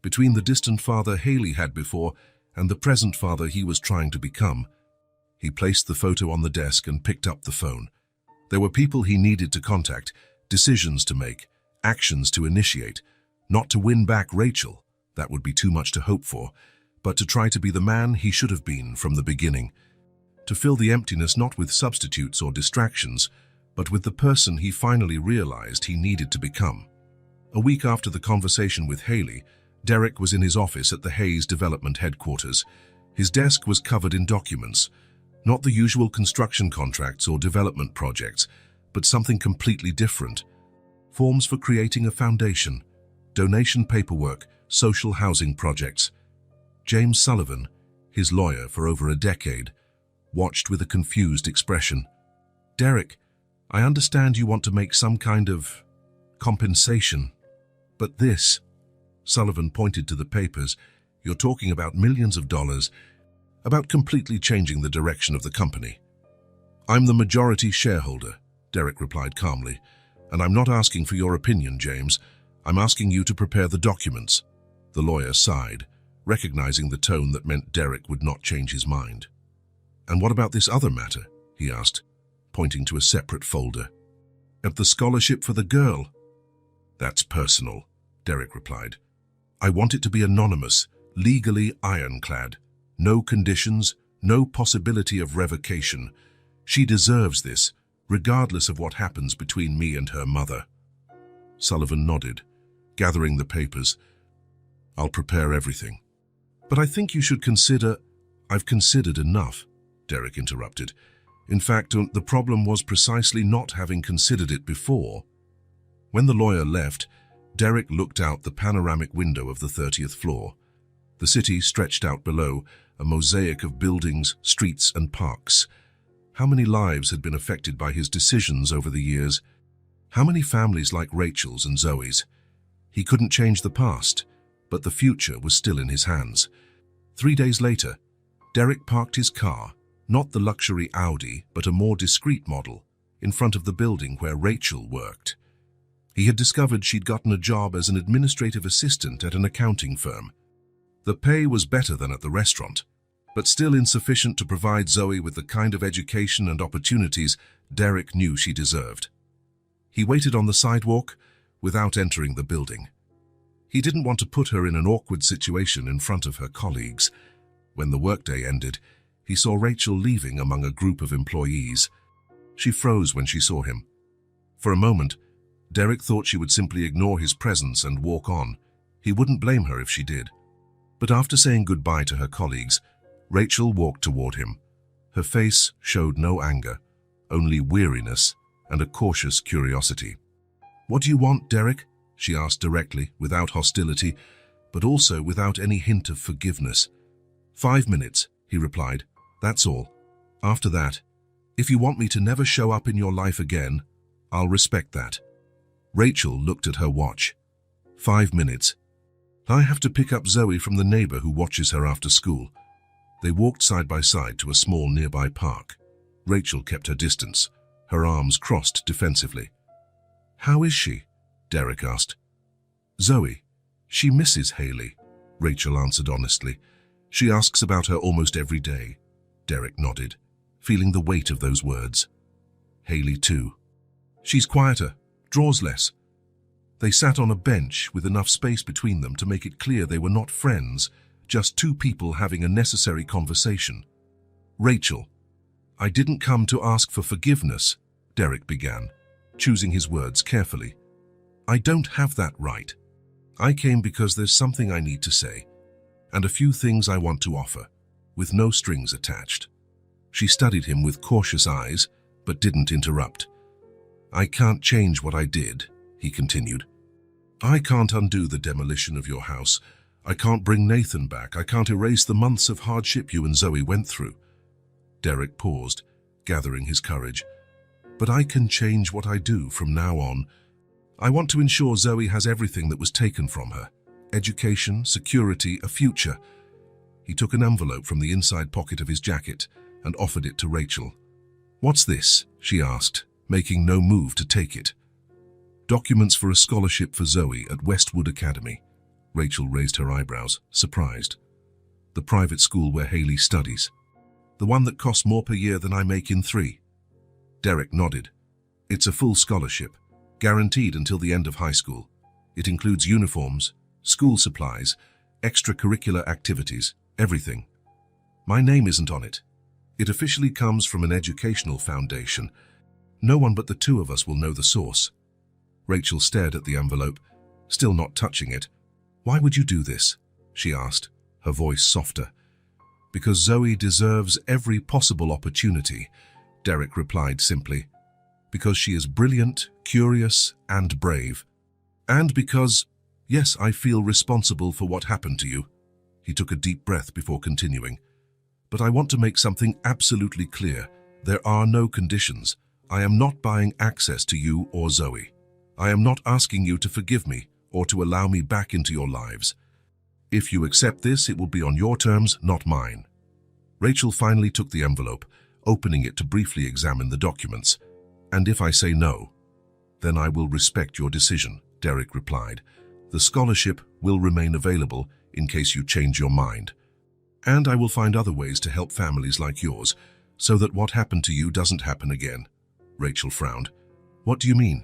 Between the distant father Haley had before and the present father he was trying to become. He placed the photo on the desk and picked up the phone. There were people he needed to contact, decisions to make, actions to initiate, not to win back Rachel, that would be too much to hope for, but to try to be the man he should have been from the beginning. To fill the emptiness not with substitutes or distractions, but with the person he finally realized he needed to become. A week after the conversation with Haley, Derek was in his office at the Hayes Development Headquarters. His desk was covered in documents, not the usual construction contracts or development projects, but something completely different. Forms for creating a foundation, donation paperwork, social housing projects. James Sullivan, his lawyer for over a decade, watched with a confused expression. "Derek, I understand you want to make some kind of compensation, but this," Sullivan pointed to the papers, "you're talking about millions of dollars, about completely changing the direction of the company." "I'm the majority shareholder," Derek replied calmly, "and I'm not asking for your opinion, James. I'm asking you to prepare the documents." The lawyer sighed, recognizing the tone that meant Derek would not change his mind. "And what about this other matter?" he asked, pointing to a separate folder. "At the scholarship for the girl." "That's personal," Derek replied. "I want it to be anonymous, legally ironclad. No conditions, no possibility of revocation. She deserves this, regardless of what happens between me and her mother." Sullivan nodded, gathering the papers. "I'll prepare everything." "But I think you should consider—" "I've considered enough," Derek interrupted. "In fact, the problem was precisely not having considered it before." When the lawyer left, Derek looked out the panoramic window of the 30th floor. The city stretched out below, a mosaic of buildings, streets, and parks. How many lives had been affected by his decisions over the years? How many families like Rachel's and Zoe's? He couldn't change the past, but the future was still in his hands. 3 days later, Derek parked his car, not the luxury Audi, but a more discreet model, in front of the building where Rachel worked. He had discovered she'd gotten a job as an administrative assistant at an accounting firm. The pay was better than at the restaurant, but still insufficient to provide Zoe with the kind of education and opportunities Derek knew she deserved. He waited on the sidewalk without entering the building. He didn't want to put her in an awkward situation in front of her colleagues. When the workday ended, he saw Rachel leaving among a group of employees. She froze when she saw him. For a moment, Derek thought she would simply ignore his presence and walk on. He wouldn't blame her if she did. But after saying goodbye to her colleagues, Rachel walked toward him. Her face showed no anger, only weariness and a cautious curiosity. "What do you want, Derek?" she asked directly, without hostility, but also without any hint of forgiveness. "5 minutes," he replied. "That's all. After that, if you want me to never show up in your life again, I'll respect that." Rachel looked at her watch. 5 minutes. "I have to pick up Zoe from the neighbor who watches her after school." They walked side by side to a small nearby park. Rachel kept her distance, her arms crossed defensively. "How is she?" Derek asked. "Zoe, she misses Haley," Rachel answered honestly. "She asks about her almost every day." Derek nodded, feeling the weight of those words. "Haley too. She's quieter, draws less." They sat on a bench with enough space between them to make it clear they were not friends, just two people having a necessary conversation. "Rachel, I didn't come to ask for forgiveness," Derek began, choosing his words carefully. "I don't have that right. I came because there's something I need to say, and a few things I want to offer, with no strings attached." She studied him with cautious eyes, but didn't interrupt. "I can't change what I did," he continued. "I can't undo the demolition of your house. I can't bring Nathan back. I can't erase the months of hardship you and Zoe went through." Derek paused, gathering his courage. "But I can change what I do from now on. I want to ensure Zoe has everything that was taken from her. Education, security, a future." He took an envelope from the inside pocket of his jacket and offered it to Rachel. "What's this?" she asked, making no move to take it. "Documents for a scholarship for Zoe at Westwood Academy." Rachel raised her eyebrows, surprised. "The private school where Haley studies. The one that costs more per year than I make in 3. Derek nodded. "It's a full scholarship, guaranteed until the end of high school. It includes uniforms, school supplies, extracurricular activities, everything. My name isn't on it. It officially comes from an educational foundation. No one but the two of us will know the source." Rachel stared at the envelope, still not touching it. "Why would you do this?" she asked, her voice softer. "Because Zoe deserves every possible opportunity," Derek replied simply. "Because she is brilliant, curious, and brave. And because, yes, I feel responsible for what happened to you." He took a deep breath before continuing. "But I want to make something absolutely clear. There are no conditions. I am not buying access to you or Zoe. I am not asking you to forgive me or to allow me back into your lives. If you accept this, it will be on your terms, not mine." Rachel finally took the envelope, opening it to briefly examine the documents. "And if I say no, then I will respect your decision," Derek replied. "The scholarship will remain available in case you change your mind. And I will find other ways to help families like yours, so that what happened to you doesn't happen again." Rachel frowned. "What do you mean?"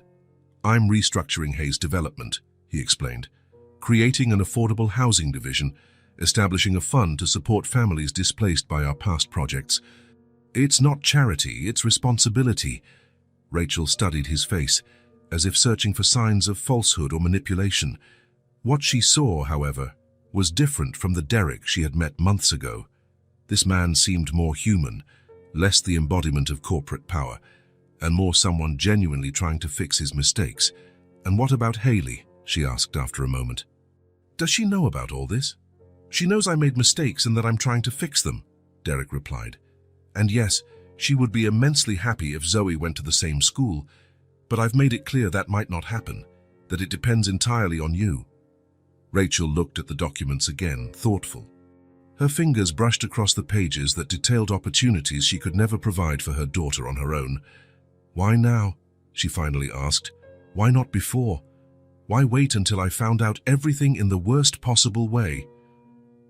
"I'm restructuring Hayes Development," he explained. "Creating an affordable housing division, establishing a fund to support families displaced by our past projects. It's not charity, it's responsibility." Rachel studied his face, as if searching for signs of falsehood or manipulation. What she saw, however, was different from the Derek she had met months ago. This man seemed more human, less the embodiment of corporate power, and more someone genuinely trying to fix his mistakes. "And what about Haley?" she asked after a moment. "Does she know about all this?" "She knows I made mistakes and that I'm trying to fix them," Derek replied. "And yes, she would be immensely happy if Zoe went to the same school, but I've made it clear that might not happen, that it depends entirely on you." Rachel looked at the documents again, thoughtful. Her fingers brushed across the pages that detailed opportunities she could never provide for her daughter on her own. "Why now?" she finally asked. "Why not before? Why wait until I found out everything in the worst possible way?"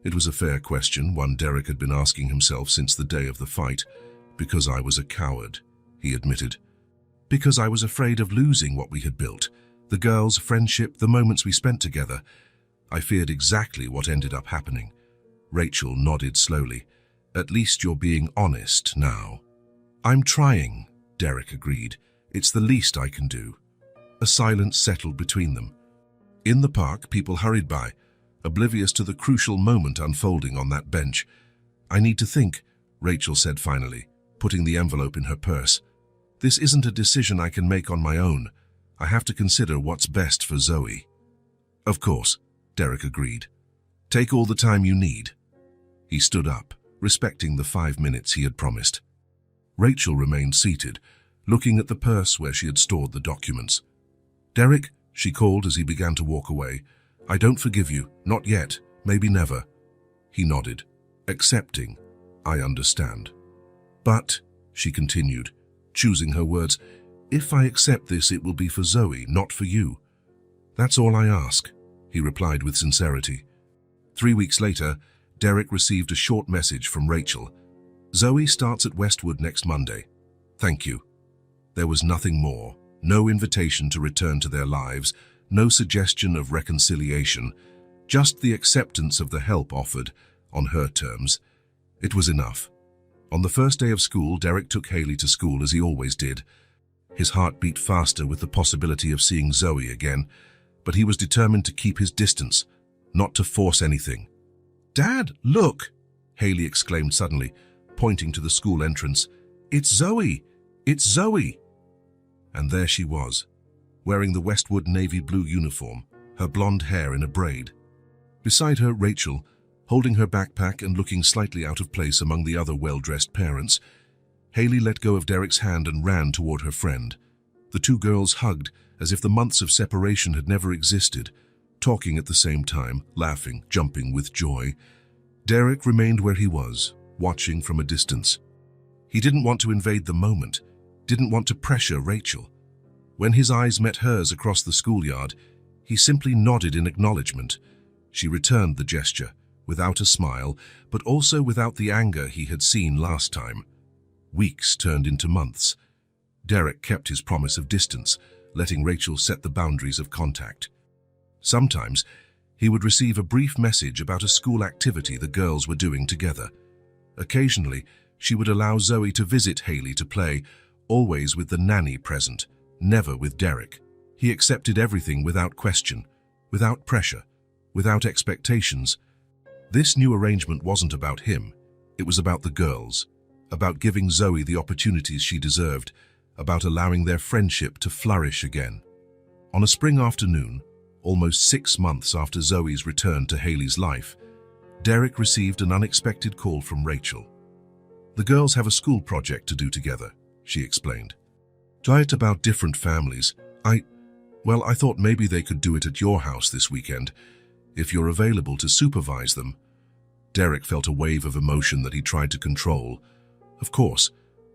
It was a fair question, one Derek had been asking himself since the day of the fight. "Because I was a coward," he admitted. "Because I was afraid of losing what we had built, the girls, friendship, the moments we spent together. I feared exactly what ended up happening." Rachel nodded slowly. "At least you're being honest now." "I'm trying," Derek agreed. "It's the least I can do." A silence settled between them. In the park, people hurried by, oblivious to the crucial moment unfolding on that bench. "I need to think," Rachel said finally, putting the envelope in her purse. "This isn't a decision I can make on my own. I have to consider what's best for Zoe." "Of course," Derek agreed. "Take all the time you need." He stood up, respecting the 5 minutes he had promised. Rachel remained seated, looking at the purse where she had stored the documents. "Derek," she called as he began to walk away, "I don't forgive you, not yet, maybe never." He nodded, accepting. "I understand." "But," she continued, choosing her words, "if I accept this, it will be for Zoe, not for you." "That's all I ask," he replied with sincerity. 3 weeks later, Derek received a short message from Rachel. "Zoe starts at Westwood next Monday. Thank you." There was nothing more, no invitation to return to their lives, no suggestion of reconciliation, just the acceptance of the help offered, on her terms. It was enough. On the first day of school, Derek took Haley to school as he always did. His heart beat faster with the possibility of seeing Zoe again, but he was determined to keep his distance, not to force anything. "Dad, look!" Haley exclaimed suddenly, pointing to the school entrance. "It's Zoe! It's Zoe!" And there she was, wearing the Westwood navy blue uniform, her blonde hair in a braid. Beside her, Rachel, holding her backpack and looking slightly out of place among the other well-dressed parents. Haley let go of Derek's hand and ran toward her friend. The two girls hugged as if the months of separation had never existed, talking at the same time, laughing, jumping with joy. Derek remained where he was, watching from a distance. He didn't want to invade the moment, didn't want to pressure Rachel. When his eyes met hers across the schoolyard, he simply nodded in acknowledgement. She returned the gesture, without a smile, but also without the anger he had seen last time. Weeks turned into months. Derek kept his promise of distance, letting Rachel set the boundaries of contact. Sometimes, he would receive a brief message about a school activity the girls were doing together. Occasionally, she would allow Zoe to visit Haley to play, always with the nanny present, never with Derek. He accepted everything without question, without pressure, without expectations. This new arrangement wasn't about him. It was about the girls, about giving Zoe the opportunities she deserved, about allowing their friendship to flourish again. On a spring afternoon, almost 6 months after Zoe's return to Haley's life, Derek received an unexpected call from Rachel. "The girls have a school project to do together," she explained. "It's about different families. I thought maybe they could do it at your house this weekend, if you're available to supervise them." Derek felt a wave of emotion that he tried to control. "Of course,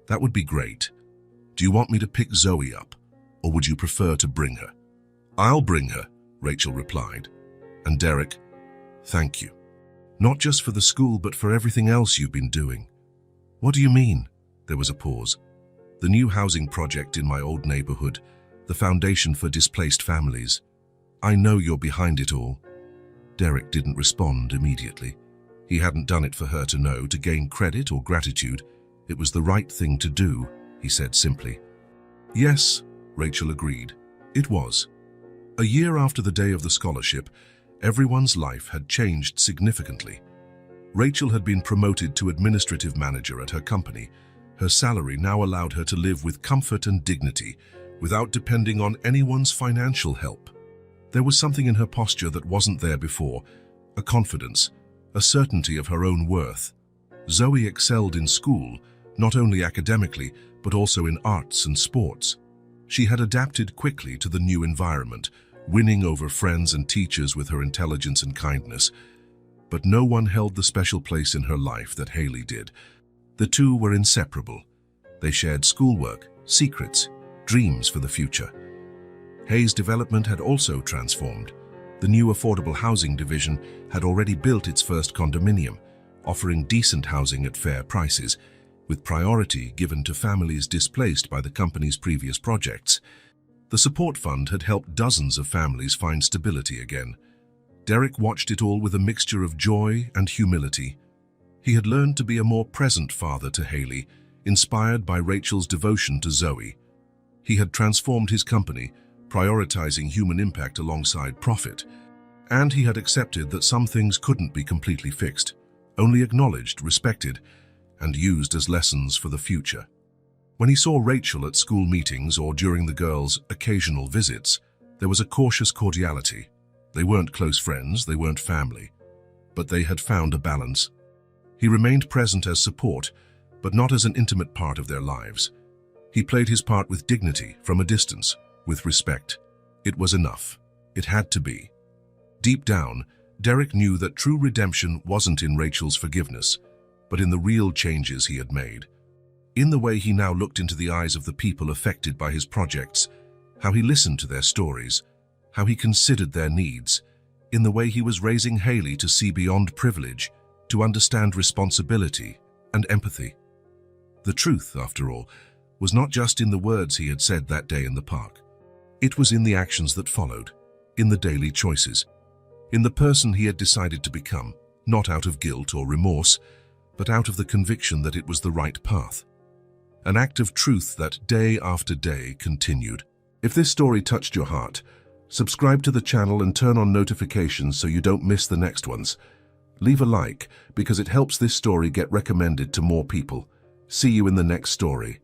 that would be great. Do you want me to pick Zoe up, or would you prefer to bring her?" "I'll bring her," Rachel replied. And Derek, "Thank you. Not just for the school, but for everything else you've been doing." "What do you mean?" There was a pause. "The new housing project in my old neighborhood, the foundation for displaced families. I know you're behind it all." Derek didn't respond immediately. He hadn't done it for her to know, to gain credit or gratitude. It was the right thing to do, he said simply. "Yes," Rachel agreed. It was. A year after the day of the scholarship, everyone's life had changed significantly. Rachel had been promoted to administrative manager at her company. Her salary now allowed her to live with comfort and dignity, without depending on anyone's financial help. There was something in her posture that wasn't there before, a confidence, a certainty of her own worth. Zoe excelled in school, not only academically, but also in arts and sports. She had adapted quickly to the new environment, winning over friends and teachers with her intelligence and kindness. But no one held the special place in her life that Haley did. The two were inseparable. They shared schoolwork, secrets, dreams for the future. Hayes' development had also transformed. The new affordable housing division had already built its first condominium, offering decent housing at fair prices, with priority given to families displaced by the company's previous projects. The support fund had helped dozens of families find stability again. Derek watched it all with a mixture of joy and humility. He had learned to be a more present father to Haley, inspired by Rachel's devotion to Zoe. He had transformed his company, prioritizing human impact alongside profit. And he had accepted that some things couldn't be completely fixed, only acknowledged, respected, and used as lessons for the future. When he saw Rachel at school meetings or during the girls' occasional visits, there was a cautious cordiality. They weren't close friends, they weren't family, but they had found a balance. He remained present as support, but not as an intimate part of their lives. He played his part with dignity, from a distance, with respect. It was enough. It had to be. Deep down, Derek knew that true redemption wasn't in Rachel's forgiveness, but in the real changes he had made. In the way he now looked into the eyes of the people affected by his projects, how he listened to their stories, how he considered their needs, in the way he was raising Haley to see beyond privilege, to understand responsibility and empathy. The truth, after all, was not just in the words he had said that day in the park. It was in the actions that followed, in the daily choices, in the person he had decided to become, not out of guilt or remorse, but out of the conviction that it was the right path. An act of truth that day after day continued. If this story touched your heart, subscribe to the channel and turn on notifications so you don't miss the next ones. Leave a like because it helps this story get recommended to more people. See you in the next story.